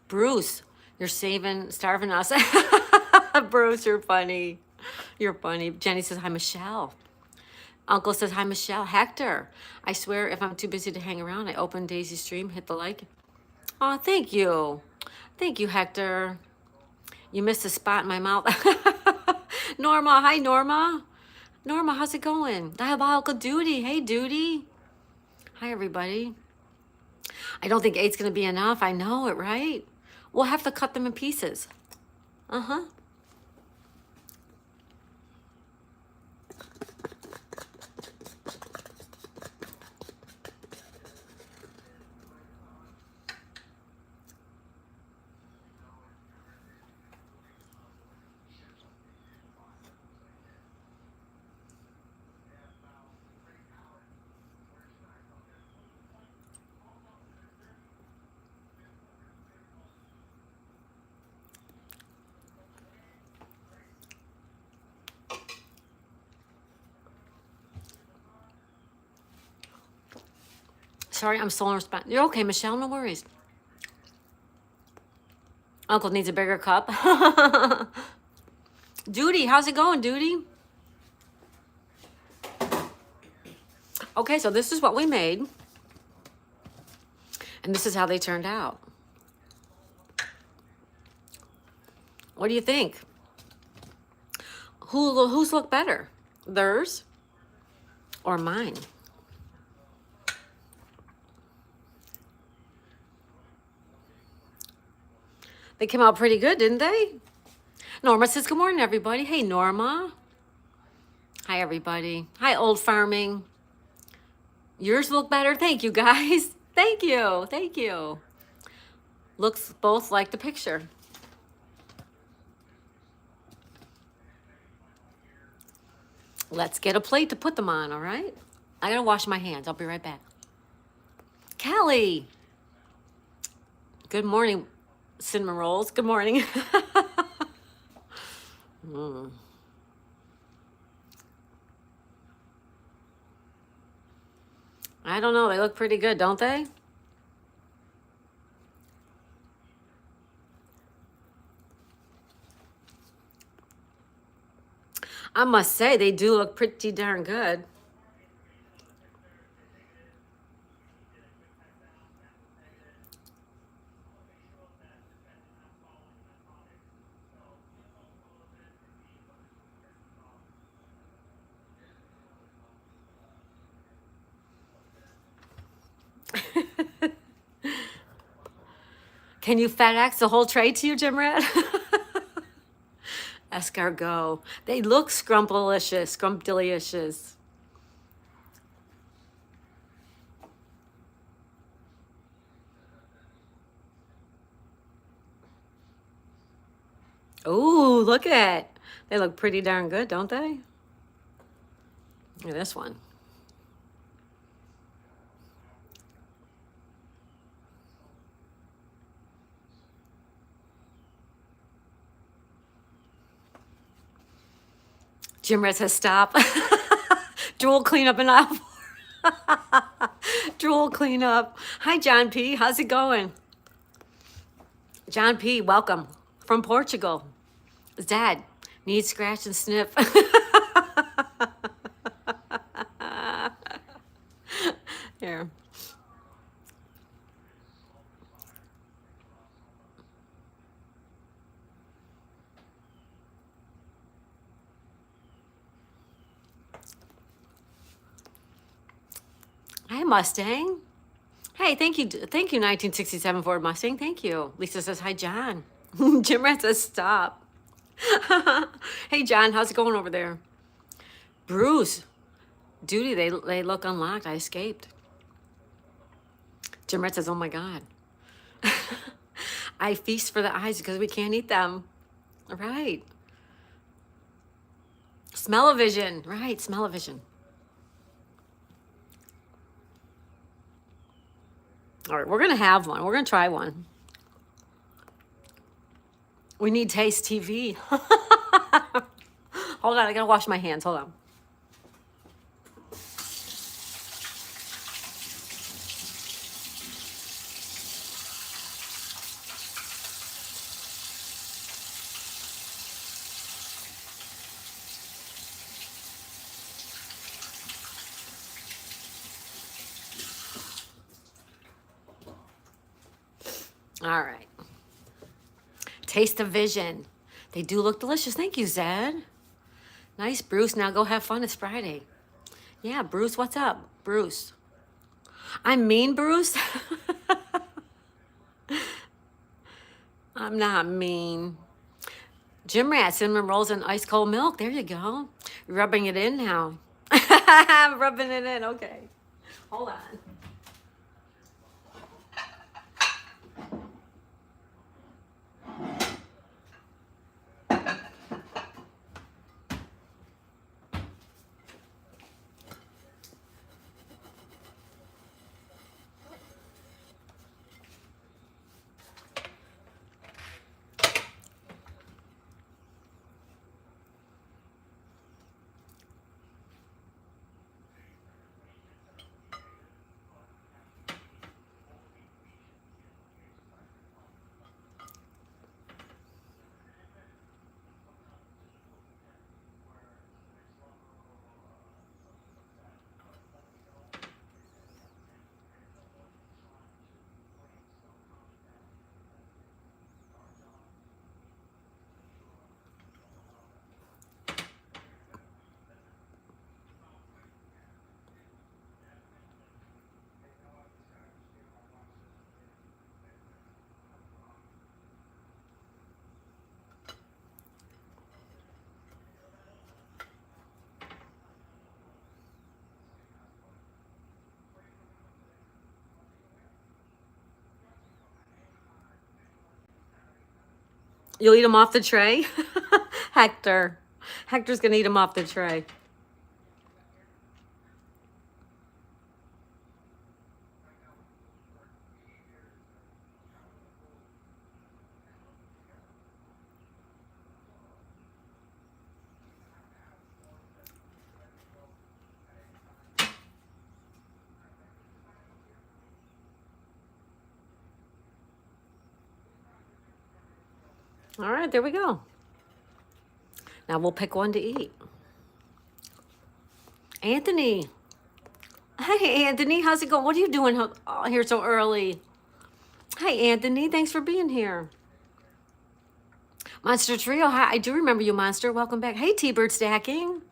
Bruce, you're starving us. Bruce, you're funny. You're funny. Jenny says, hi, Michelle. Uncle says, hi, Michelle. Hector, I swear if I'm too busy to hang around, I open Daisy's stream, hit the like. Oh, thank you. Thank you, Hector. You missed a spot in my mouth. Norma, hi, Norma. Norma, how's it going? Diabolical Duty. Hey, Duty. Hi, everybody. I don't think 8's going to be enough. I know it, right? We'll have to cut them in pieces. Uh-huh. Sorry, I'm still in response. You're okay, Michelle. No worries. Uncle needs a bigger cup. Duty, how's it going, Duty? Okay, so this is what we made. And this is how they turned out. What do you think? Whose look better? Theirs or mine? They came out pretty good, didn't they? Norma says, good morning, everybody. Hey, Norma. Hi, everybody. Hi, Old Farming. Yours look better. Thank you, guys. Thank you. Thank you. Looks both like the picture. Let's get a plate to put them on, all right? I gotta wash my hands. I'll be right back. Callie. Good morning, cinnamon rolls. Good morning. I don't know. They look pretty good, don't they? I must say, they do look pretty darn good. Can you FedEx the whole tray to you, Jim Red? Escargot. They look scrumptious, scrumptious. Ooh, look at it. They look pretty darn good, don't they? Look at this one. Jim Red says stop. Drool cleanup and aisle 4. Drool cleanup. Hi, John P. How's it going? John P., welcome from Portugal. Dad, need scratch and sniff. Here. Hi, Mustang. Hey, thank you, 1967 Ford Mustang. Thank you. Lisa says hi, John. Jim Rat says stop. Hey, John, how's it going over there? Bruce, duty. They look unlocked. I escaped. Jim Rat says, oh my God. I feast for the eyes because we can't eat them. Right. Smell-o-vision. Right, smell-o-vision. All right, we're going to have one. We're going to try one. We need Taste TV. Hold on, I got to wash my hands. Hold on. All right. Taste of Vision. They do look delicious. Thank you, Zed. Nice, Bruce. Now go have fun. It's Friday. Yeah, Bruce, what's up? Bruce. I'm mean, Bruce? I'm not mean. Gym rat, cinnamon rolls and ice cold milk. There you go. You're rubbing it in now. I'm rubbing it in. Okay. Hold on. You'll eat them off the tray? Hector. Hector's going to eat them off the tray. All right, there we go. Now we'll pick one to eat. Anthony. Hey, Anthony. How's it going? What are you doing here so early? Hey, Anthony. Thanks for being here. Monster Trio. Hi, I do remember you, Monster. Welcome back. Hey, T-Bird Stacking.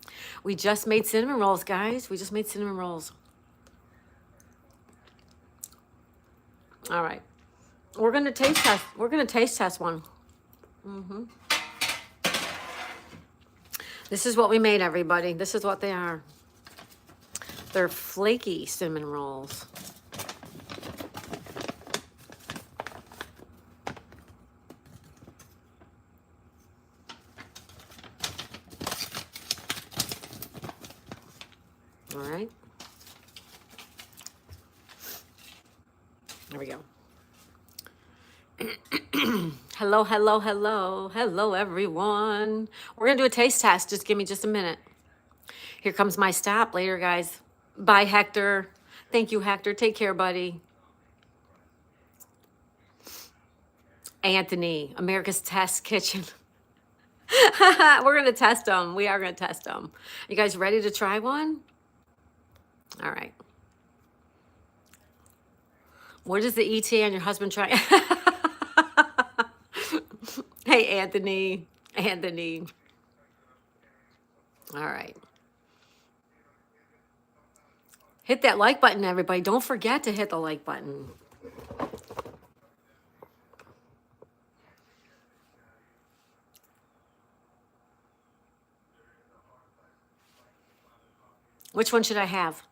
We just made cinnamon rolls, guys. We just made cinnamon rolls. All right. We're going to taste test. We're going to taste test one. This is what we made, everybody. This is what they are. They're flaky cinnamon rolls. All right. There we go. Hello, hello, hello. Hello, everyone. We're going to do a taste test. Just give me just a minute. Here comes my stop. Later, guys. Bye, Hector. Thank you, Hector. Take care, buddy. Anthony, America's Test Kitchen. We're going to test them. We are going to test them. You guys ready to try one? All right. What is the ETA on your husband trying? Hey, Anthony. Anthony. All right. Hit that like button, everybody. Don't forget to hit the like button. Which one should I have?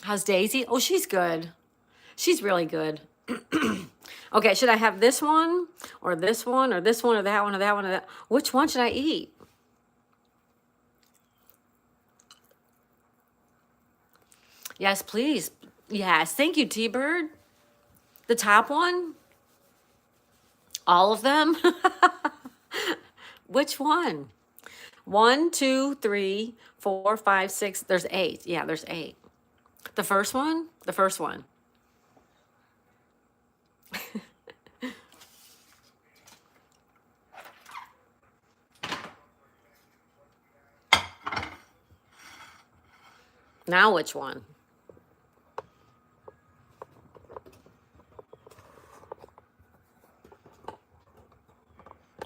How's Daisy? Oh, she's good. She's really good. Okay, should I have this one or this one or this one or that one or that one or that? Which one should I eat? Yes, please. Yes, thank you, T-Bird. The top one? All of them? Which one? 1, 2, 3, 4, 5, 6. There's 8. Yeah, there's 8. The first one? The first one. Now which one?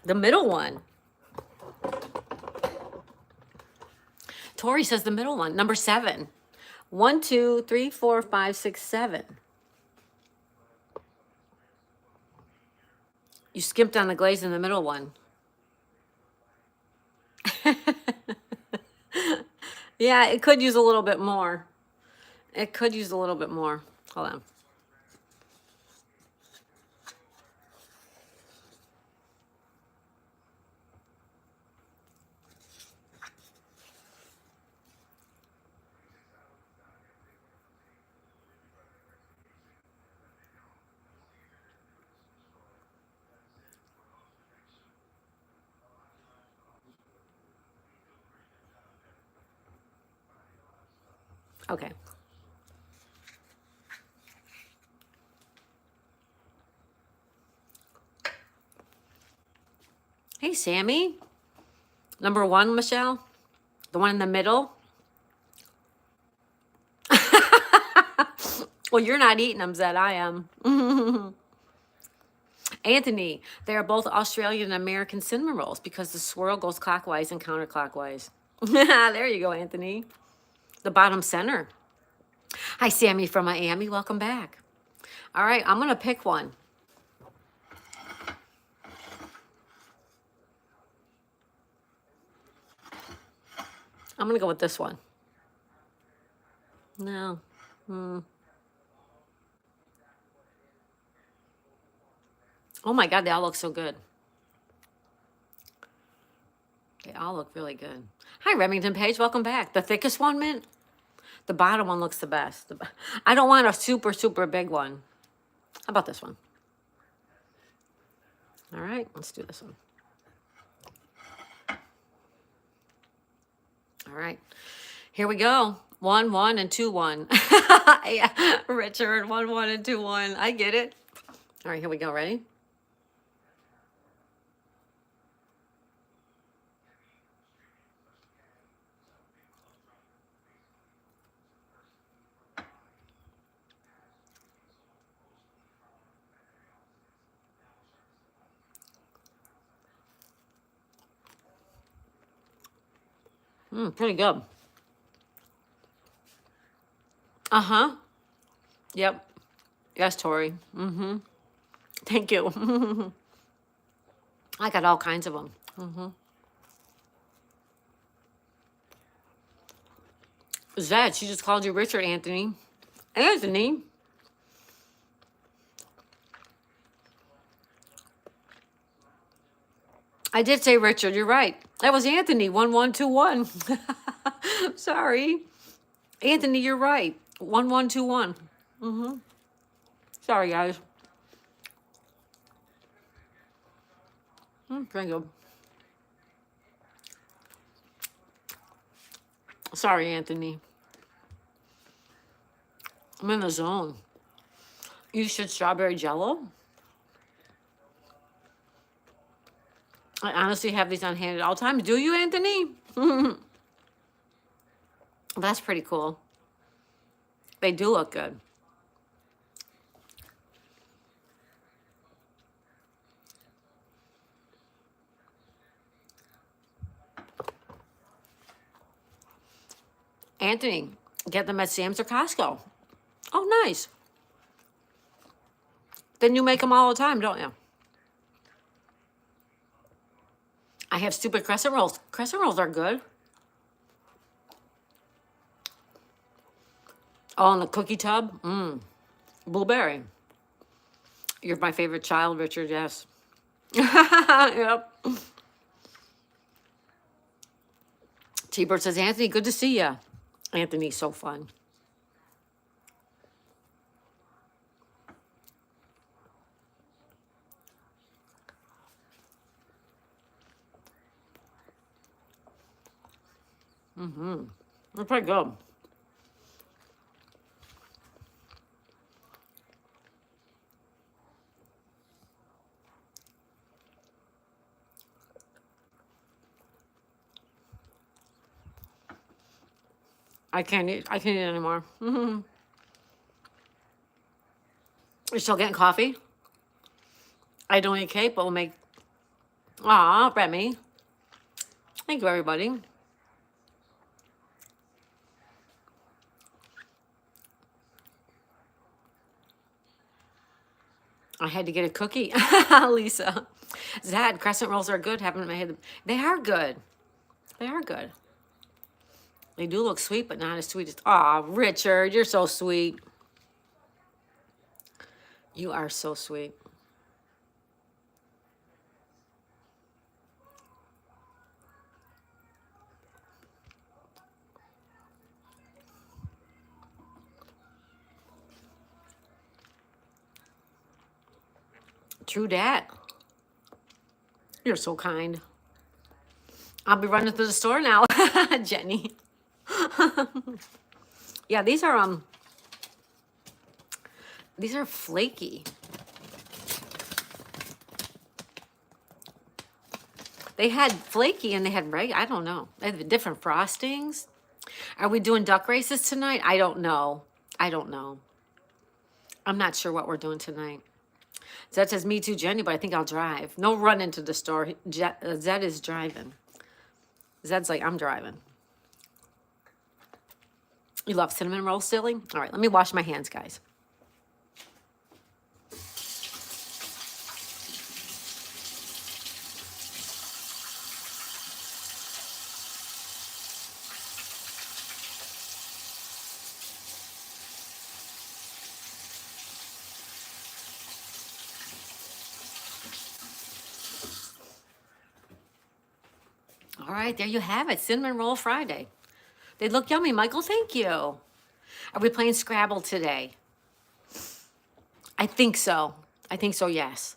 The middle one. Tori says the middle one. Number 7. 1, 2, 3, 4, 5, 6, 7. You skimped on the glaze in the middle one. Yeah, it could use a little bit more. It could use a little bit more. Hold on. Okay. Hey, Sammy. Number 1, Michelle. The one in the middle. Well, you're not eating them, Zed. I am. Anthony, they are both Australian and American cinnamon rolls because the swirl goes clockwise and counterclockwise. There you go, Anthony. The bottom center. Hi, Sammy from Miami. Welcome back. All right, I'm going to pick one. I'm going to go with this one. No. Oh my God, they all look so good. They all look really good. Hi, Remington Page. Welcome back. The thickest one, Mint? The bottom one looks the best. I don't want a super, super big one. How about this one? All right, let's do this one. All right, here we go. 1, 1, and 2, 1. Yeah, Richard, 1, 1, and 2, 1. I get it. All right, here we go. Ready? Pretty good. Uh-huh. Yep. Yes, Tori. Thank you. I got all kinds of them. Zed, she just called you Richard, Anthony. Anthony. I did say Richard. You're right. That was Anthony. 1121. Sorry, Anthony. You're right. 1121. Sorry, guys. Very good. Sorry, Anthony. I'm in the zone. You should strawberry jello. I honestly have these on hand at all times. Do you, Anthony? That's pretty cool. They do look good. Anthony, get them at Sam's or Costco. Oh, nice. Then you make them all the time, don't you? I have stupid crescent rolls. Crescent rolls are good. Oh, and the cookie tub. Blueberry. You're my favorite child, Richard. Yes. Yep. T-Bird says, Anthony, good to see you. Anthony's so fun. They're pretty good. I can't eat anymore. You're still getting coffee? I don't eat cake, but we'll make. Aw, Remy. Thank you, everybody. I had to get a cookie, Lisa. Zad, crescent rolls are good. Haven't made them. They are good. They are good. They do look sweet, but not as sweet as. Aw, Richard, you're so sweet. You are so sweet. True dat. You're so kind. I'll be running to the store now, Jenny. Yeah, these are flaky. They had flaky and they had I don't know. They had different frostings. Are we doing duck races tonight? I don't know. I don't know. I'm not sure what we're doing tonight. Zed says, me too, Jenny, but I think I'll drive. No run into the store. Zed is driving. Zed's like, I'm driving. You love cinnamon rolls, silly? All right, let me wash my hands, guys. All right, there you have it. Cinnamon Roll Friday. They look yummy. Michael, thank you. Are we playing Scrabble today? I think so. I think so, yes.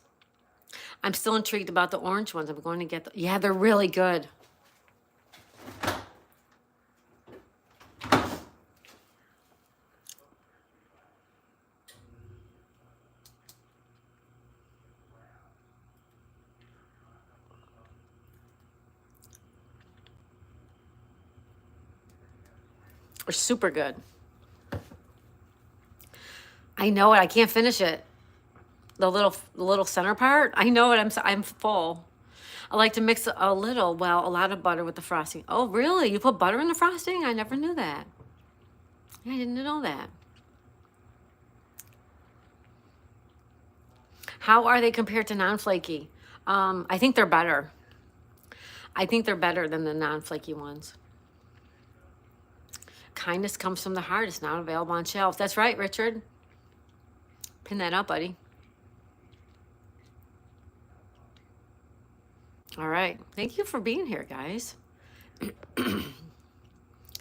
I'm still intrigued about the orange ones. I'm going to get yeah, they're really good. They're super good. I know it. I can't finish it. The little center part. I know it. I'm full. I like to mix a little, well, a lot of butter with the frosting. Oh, really? You put butter in the frosting? I never knew that. I didn't know that. How are they compared to non-flaky? I think they're better. I think they're better than the non-flaky ones. Kindness comes from the heart. It's not available on shelves. That's right, Richard. Pin that up, buddy. All right. Thank you for being here, guys.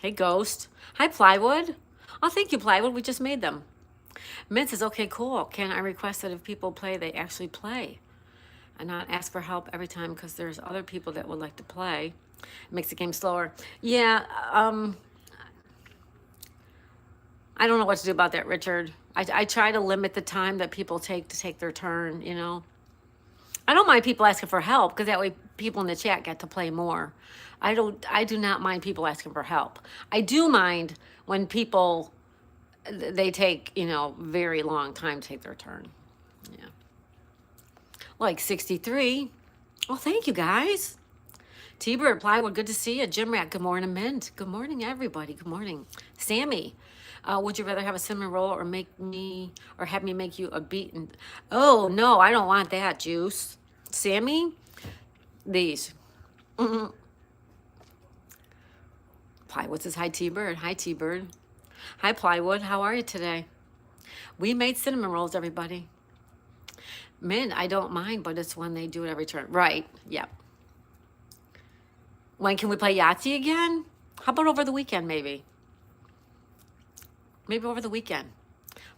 Hey, Ghost. Hi, Plywood. Oh, thank you, Plywood. We just made them. Mint says, okay, cool. Can I request that if people play, they actually play and not ask for help every time because there's other people that would like to play? It makes the game slower. Yeah, I don't know what to do about that, Richard. I try to limit the time that people take to take their turn, you know. I don't mind people asking for help because that way people in the chat get to play more. I do not mind people asking for help. I do mind when people they take, you know, very long time to take their turn. Yeah. Like 63. Well, thank you guys. T-Bird, Plywood, good to see you. Jim Rat, good morning, Mint. Good morning, everybody. Good morning. Sammy, would you rather have a cinnamon roll or have me make you a beaten? Oh, no, I don't want that, Juice. Sammy, these. Plywood says, hi, T-Bird. Hi, T-Bird. Hi, Plywood. How are you today? We made cinnamon rolls, everybody. Mint, I don't mind, but it's when they do it every turn. Right, yep. When can we play Yahtzee again? How about over the weekend, maybe? Maybe over the weekend.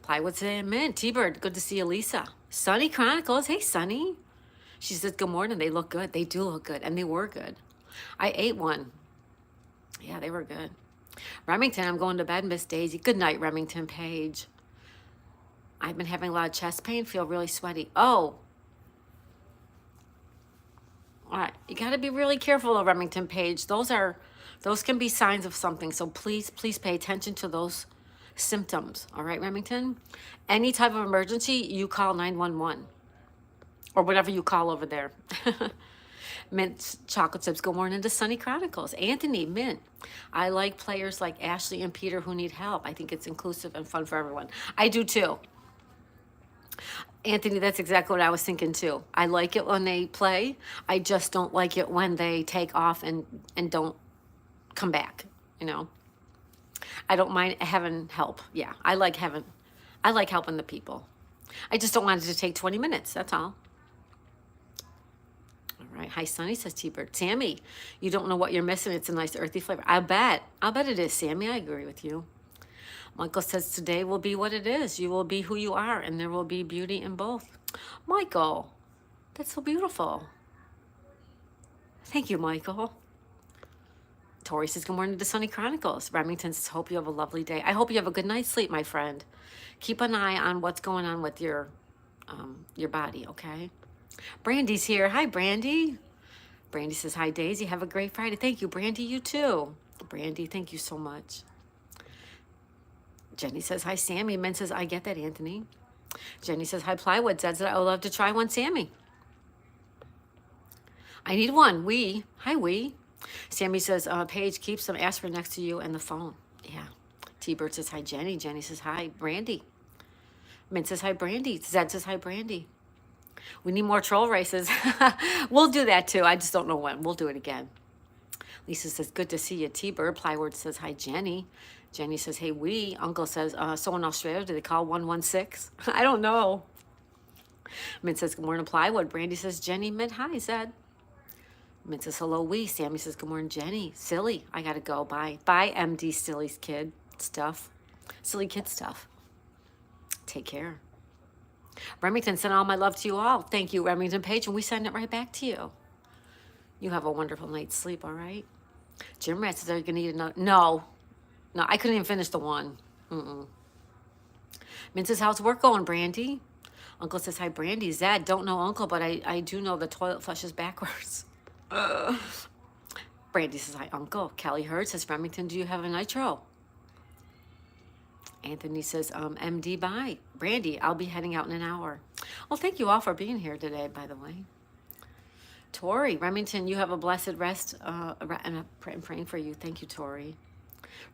Plywood saying, Mint, T-Bird, good to see you, Lisa. Sunny Chronicles, hey, Sunny. She says, good morning, they look good. They do look good, and they were good. I ate one. Yeah, they were good. Remington, I'm going to bed, Miss Daisy. Good night, Remington Page. I've been having a lot of chest pain, feel really sweaty. Oh. All right, you got to be really careful of Remington Page. Those can be signs of something. So please pay attention to those symptoms. All right, Remington? Any type of emergency, you call 911 or whatever you call over there. Mint Chocolate Chips, good morning to Sunny Chronicles. Anthony, Mint. I like players like Ashley and Peter who need help. I think it's inclusive and fun for everyone. I do too. Anthony, that's exactly what I was thinking too. I like it when they play. I just don't like it when they take off and don't come back, you know. I don't mind having help. Yeah, I like helping the people. I just don't want it to take 20 minutes, that's all. All right, hi, Sunny, says T-Bird. Sammy, you don't know what you're missing. It's a nice earthy flavor. I'll bet it is, Sammy. I agree with you. Michael says, today will be what it is. You will be who you are, and there will be beauty in both. Michael, that's so beautiful. Thank you, Michael. Tori says, good morning to Sunny Chronicles. Remington says, hope you have a lovely day. I hope you have a good night's sleep, my friend. Keep an eye on what's going on with your body, okay? Brandy's here. Hi, Brandy. Brandy says, hi, Daisy. Have a great Friday. Thank you, Brandy. You too. Brandy, thank you so much. Jenny says, hi, Sammy. Min says, I get that, Anthony. Jenny says, hi, Plywood. Says that I would love to try one, Sammy. I need one. Hi, Sammy says, Paige, keep some aspirin next to you and the phone. Yeah. T-Bird says, hi, Jenny. Jenny says, hi, Brandy. Min says, hi, Brandy. Zed says, hi, Brandy. We need more troll races. We'll do that too. I just don't know when. We'll do it again. Lisa says, good to see you. T-Bird. Plywood says, hi, Jenny. Jenny says, hey, Uncle says, so in Australia, do they call 116? I don't know. Mint says, good morning, Plywood. Brandy says, Jenny, Mint, hi, Zed. Mint says, hello, Sammy says, good morning, Jenny. Silly, I gotta go. Bye. Bye, MD Silly's kid stuff. Silly kid stuff. Take care. Remington sent all my love to you all. Thank you, Remington Page, and we send it right back to you. You have a wonderful night's sleep, all right? Jim Rat says, are you gonna eat another? No, I couldn't even finish the one. Mint says, how's work going, Brandy? Uncle says, hi, Brandy. Zed, don't know Uncle, but I do know the toilet flushes backwards. Brandy says, hi, Uncle. Kelly Hurd says, Remington, do you have a nitro? Anthony says, MD, bye. Brandy, I'll be heading out in an hour. Well, thank you all for being here today, by the way. Tori, Remington, you have a blessed rest, and I'm praying for you. Thank you, Tori.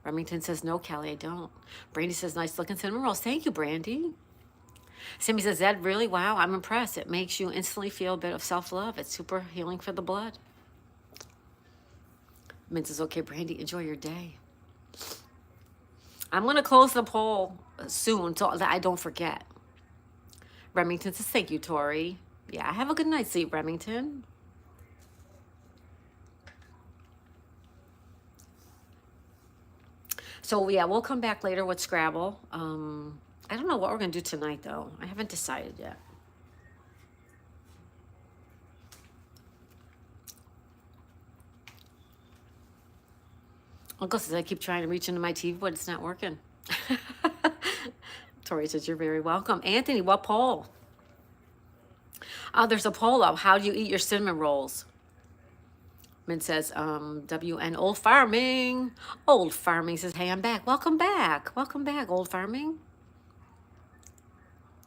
Remington says, no, Kelly, I don't. Brandy says, nice looking cinnamon rolls. Thank you, Brandy. Sammy says, that really, wow, I'm impressed. It makes you instantly feel a bit of self-love. It's super healing for the blood. Mint says, okay, Brandy, enjoy your day. I'm going to close the poll soon so that I don't forget. Remington says, thank you, Tori. Yeah, have a good night's sleep, Remington. So, yeah, we'll come back later with Scrabble. I don't know what we're going to do tonight, though. I haven't decided yet. Uncle says, I keep trying to reach into my TV, but it's not working. Tori says, you're very welcome. Anthony, what poll? There's a poll up. How do you eat your cinnamon rolls? Min says, WN Old Farming. Old Farming says, hey, I'm back. Welcome back. Welcome back, Old Farming.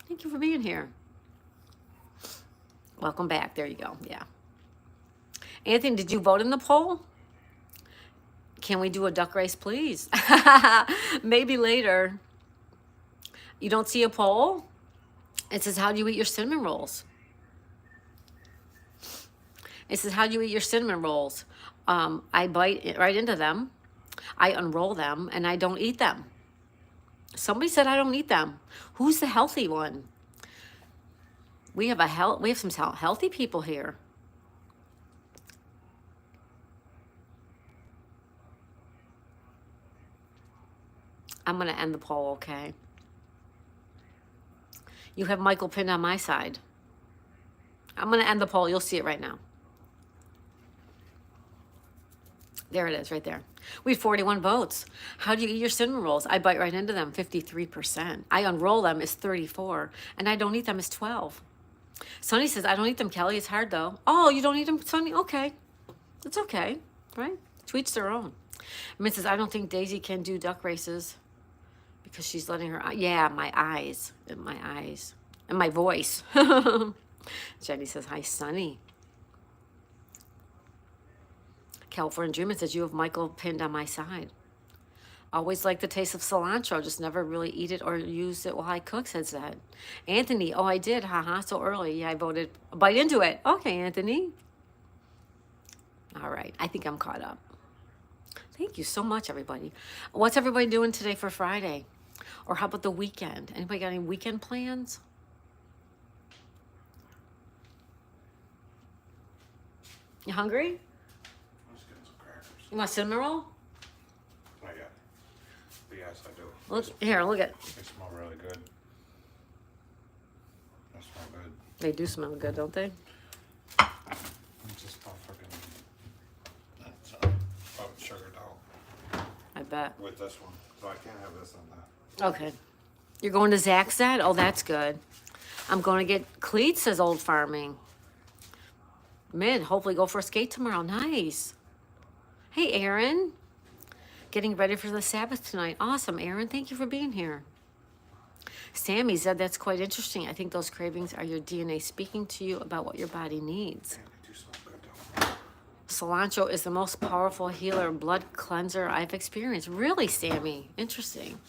Thank you for being here. Welcome back. There you go. Yeah. Anthony, did you vote in the poll? Can we do a duck race, please? Maybe later. You don't see a poll? It says, how do you eat your cinnamon rolls? It says, how do you eat your cinnamon rolls? I bite right into them. I unroll them, and I don't eat them. Somebody said I don't eat them. Who's the healthy one? We have some healthy people here. I'm going to end the poll, okay? You have Michael pinned on my side. I'm going to end the poll. You'll see it right now. There it is, right there. We had 41 votes. How do you eat your cinnamon rolls? I bite right into them, 53%. I unroll them is 34, and I don't eat them is 12. Sonny says, I don't eat them, Kelly. It's hard, though. Oh, you don't eat them, Sonny? Okay. It's okay, right? To each their own. Min says, I don't think Daisy can do duck races because she's letting her... Yeah, my eyes. And my eyes. And my voice. Jenny says, hi, Sonny. California Dreamer says, you have Michael pinned on my side. Always like the taste of cilantro, just never really eat it or use it while I cook, says that. Anthony, oh, I did, haha, so early. Yeah, I voted, bite into it. Okay, Anthony. All right, I think I'm caught up. Thank you so much, everybody. What's everybody doing today for Friday? Or how about the weekend? Anybody got any weekend plans? You hungry? You want a cinnamon roll? Not yet. But yes, I do. Look here, look at. They smell really good. They smell good. They do smell good, don't they? It's just about fucking. That's about sugar dough. I bet. With this one, so I can't have this on that. Okay. You're going to Zach's set? Oh, that's good. I'm going to get cleats, says Old Farming. Mid, hopefully go for a skate tomorrow. Nice. Hey, Aaron. Getting ready for the Sabbath tonight. Awesome, Aaron. Thank you for being here. Sammy said that's quite interesting. I think those cravings are your DNA speaking to you about what your body needs. Man, they do smell good though. Cilantro is the most powerful healer, blood cleanser I've experienced. Really, Sammy? Interesting.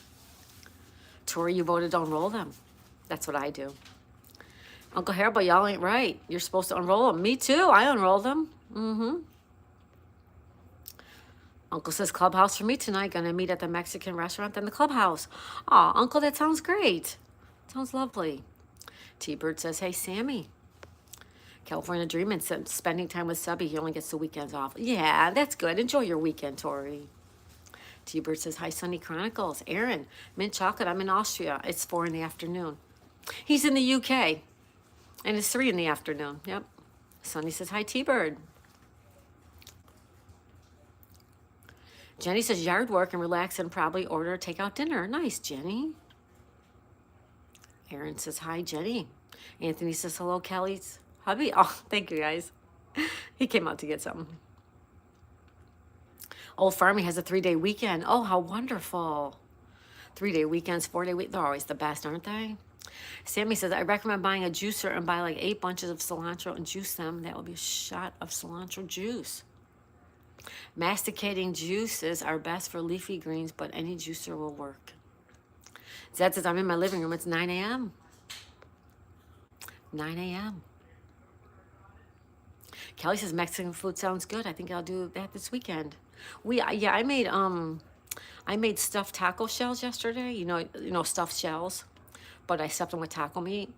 Tori, you voted don't roll them. That's what I do. Uncle Hairball, y'all ain't right. You're supposed to unroll them. Me too. I unroll them. Mm-hmm. Uncle says clubhouse for me tonight. Gonna meet at the Mexican restaurant and the clubhouse. Aw, Uncle, that sounds great. Sounds lovely. T-Bird says, hey, Sammy. California Dreamin' said spending time with Subby. He only gets the weekends off. Yeah, that's good. Enjoy your weekend, Tori. T-Bird says, hi, Sunny Chronicles. Aaron, mint chocolate. I'm in Austria. It's 4 in the afternoon. He's in the UK. And it's 3 in the afternoon. Yep. Sunny says, hi, T-Bird. Jenny says, yard work and relax and probably order takeout dinner. Nice, Jenny. Aaron says, hi, Jenny. Anthony says, hello, Kelly's hubby. Oh, thank you, guys. He came out to get something. Old Farming has a 3-day weekend. Oh, how wonderful. 3-day weekends, 4-day week. They're always the best, aren't they? Sammy says, I recommend buying a juicer and buy like 8 bunches of cilantro and juice them. That will be a shot of cilantro juice. Masticating juices are best for leafy greens, but any juicer will work. Zed says, I'm in my living room. It's 9 a.m. 9 a.m. Kelly says Mexican food sounds good. I think I'll do that this weekend. I made stuffed taco shells yesterday. Stuffed shells, but I stuffed them with taco meat.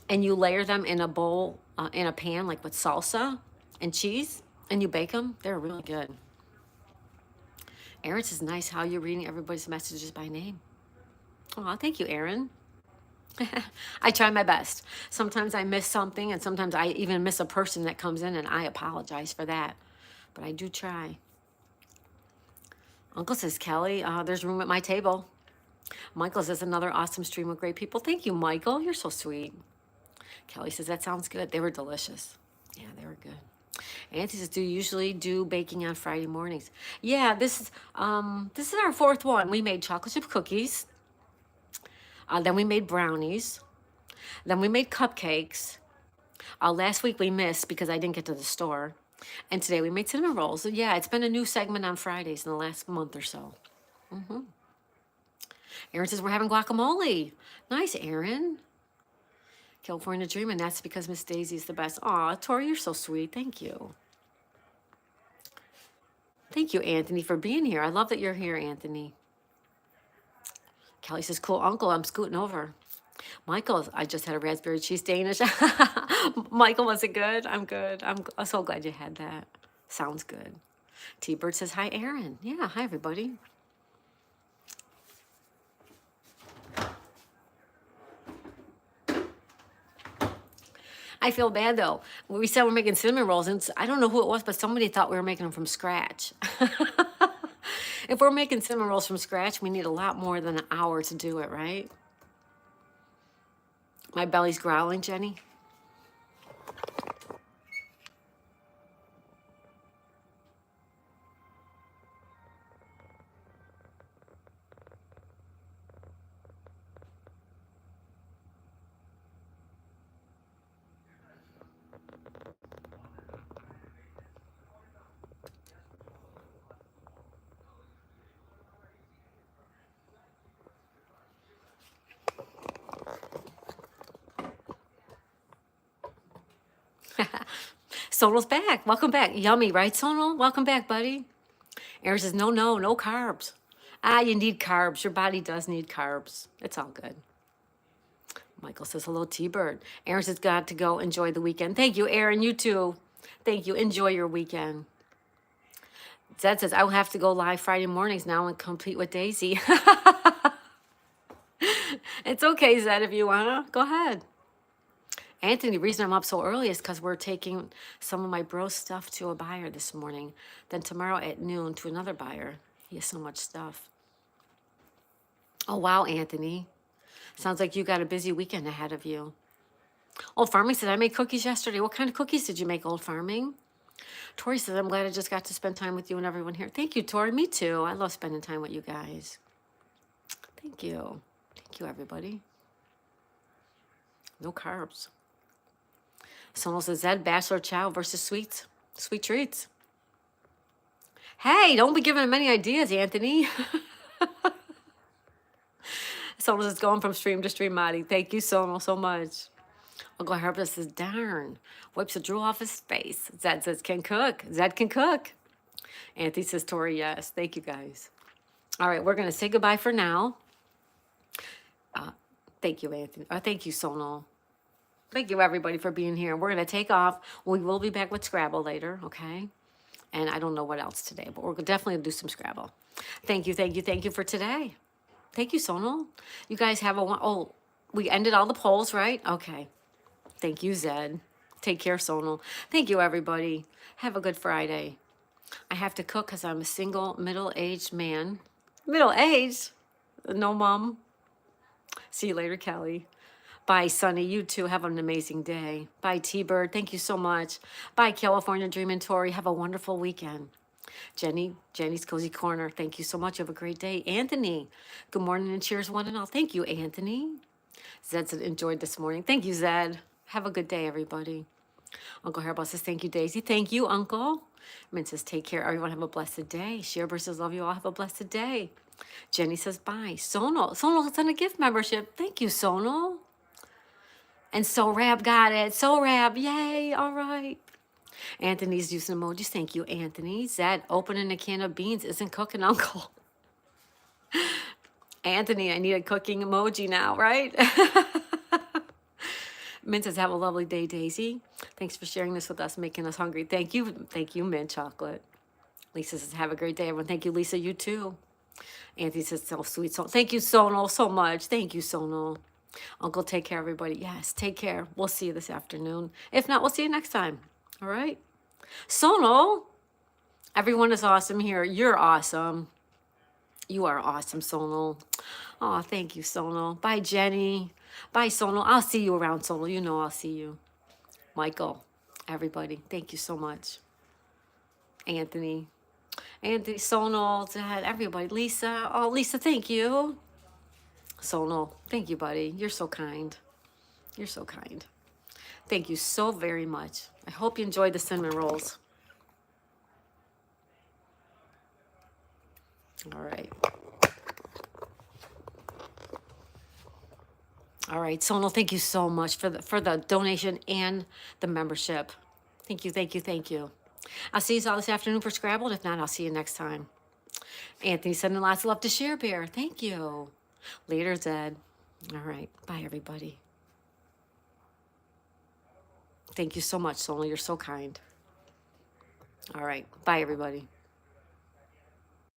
And you layer them in a bowl, in a pan, like with salsa and cheese, and you bake them. They're really good. Aaron says, nice how you're reading everybody's messages by name. Oh, thank you, Aaron. I try my best. Sometimes I miss something, and sometimes I even miss a person that comes in, and I apologize for that. But I do try. Uncle says, Kelly, there's room at my table. Michael says, another awesome stream with great people. Thank you, Michael. You're so sweet. Kelly says, that sounds good. They were delicious. Yeah, they were good. Auntie says, do you usually do baking on Friday mornings? Yeah, this is our fourth one. We made chocolate chip cookies. Then we made brownies. Then we made cupcakes. Last week we missed because I didn't get to the store. And today we made cinnamon rolls. So yeah, it's been a new segment on Fridays in the last month or so. Aaron says, we're having guacamole. Nice, Aaron. California Dreamin', that's because Miss Daisy's the best. Aw, Tori, you're so sweet. Thank you. Thank you, Anthony, for being here. I love that you're here, Anthony. Kelly says, cool, uncle, I'm scooting over. Michael, I just had a raspberry cheese Danish. Michael, was it good? I'm good. I'm so glad you had that. Sounds good. T-Bird says, hi, Aaron. Yeah, hi, everybody. I feel bad, though. We said we're making cinnamon rolls, and I don't know who it was, but somebody thought we were making them from scratch. If we're making cinnamon rolls from scratch, we need a lot more than an hour to do it, right? My belly's growling, Jenny. Sonal's back. Welcome back. Yummy, right, Sonal? Welcome back, buddy. Aaron says, no carbs. You need carbs. Your body does need carbs. It's all good. Michael says, hello, T-Bird. Aaron says, got to go enjoy the weekend. Thank you, Aaron. You too. Thank you. Enjoy your weekend. Zed says, I will have to go live Friday mornings now and compete with Daisy. It's okay, Zed, if you want to. Go ahead. Anthony, the reason I'm up so early is because we're taking some of my bro stuff to a buyer this morning. Then tomorrow at noon to another buyer. He has so much stuff. Oh, wow, Anthony. Sounds like you got a busy weekend ahead of you. Old Farming said, I made cookies yesterday. What kind of cookies did you make, Old Farming? Tori says, I'm glad I just got to spend time with you and everyone here. Thank you, Tori. Me too. I love spending time with you guys. Thank you. Thank you, everybody. No carbs. Someone says, Zed, Bachelor Chow versus Sweet Treats. Hey, don't be giving him any ideas, Anthony. Someone says, going from stream to stream, Marty. Thank you, Sonal, so much. Uncle Herbert says, darn. Wipes the drool off his face. Zed says, can cook. Zed can cook. Anthony says, Tori, yes. Thank you, guys. All right, we're going to say goodbye for now. Thank you, Anthony. Thank you, Sonal. Thank you, everybody, for being here. We're going to take off. We will be back with Scrabble later, okay? And I don't know what else today, but we're definitely going to do some Scrabble. Thank you for today. Thank you, Sonal. You guys have we ended all the polls, right? Okay. Thank you, Zed. Take care, Sonal. Thank you, everybody. Have a good Friday. I have to cook because I'm a single, middle-aged man. Middle-aged? No, Mom. See you later, Kelly. Bye, Sunny. You too. Have an amazing day. Bye, T-Bird. Thank you so much. Bye, California Dreamin' Tori. Have a wonderful weekend. Jenny's Cozy Corner. Thank you so much. Have a great day. Anthony, good morning and cheers one and all. Thank you, Anthony. Zed said, enjoyed this morning. Thank you, Zed. Have a good day, everybody. Uncle Hairball says, thank you, Daisy. Thank you, Uncle. Min says, take care. Everyone have a blessed day. Shearber says, love you all. Have a blessed day. Jenny says, bye. Sonal sent a gift membership. Thank you, Sonal. And So Rab got it. So Rab, yay. All right. Anthony's using emojis. Thank you, Anthony. Zed, opening a can of beans isn't cooking, Uncle. Anthony, I need a cooking emoji now, right? Mint says, have a lovely day, Daisy. Thanks for sharing this with us, making us hungry. Thank you, Mint Chocolate. Lisa says, have a great day, everyone. Thank you, Lisa, you too. Anthony says, so sweet. So thank you, Sonal, so much. Thank you, Sonal. Uncle, take care, everybody. Yes, take care. We'll see you this afternoon. If not, we'll see you next time. All right? Sonal, everyone is awesome here. You're awesome. You are awesome, Sonal. Oh, thank you, Sonal. Bye, Jenny. Bye, Sonal. I'll see you around, Sonal. You know I'll see you. Michael, everybody, thank you so much. Anthony, Sonal, Dad, everybody. Lisa. Oh, Lisa, thank you. Sonal, thank you, buddy. You're so kind. You're so kind. Thank you so very much. I hope you enjoyed the cinnamon rolls. All right. All right, Sonal, thank you so much for the donation and the membership. Thank you, thank you, thank you. I'll see you all this afternoon for Scrabble. If not, I'll see you next time. Anthony sending lots of love to Share Bear. Thank you. Later, Zed. All right, bye, everybody. Thank you so much, Sonal. You're so kind. All right, bye, everybody.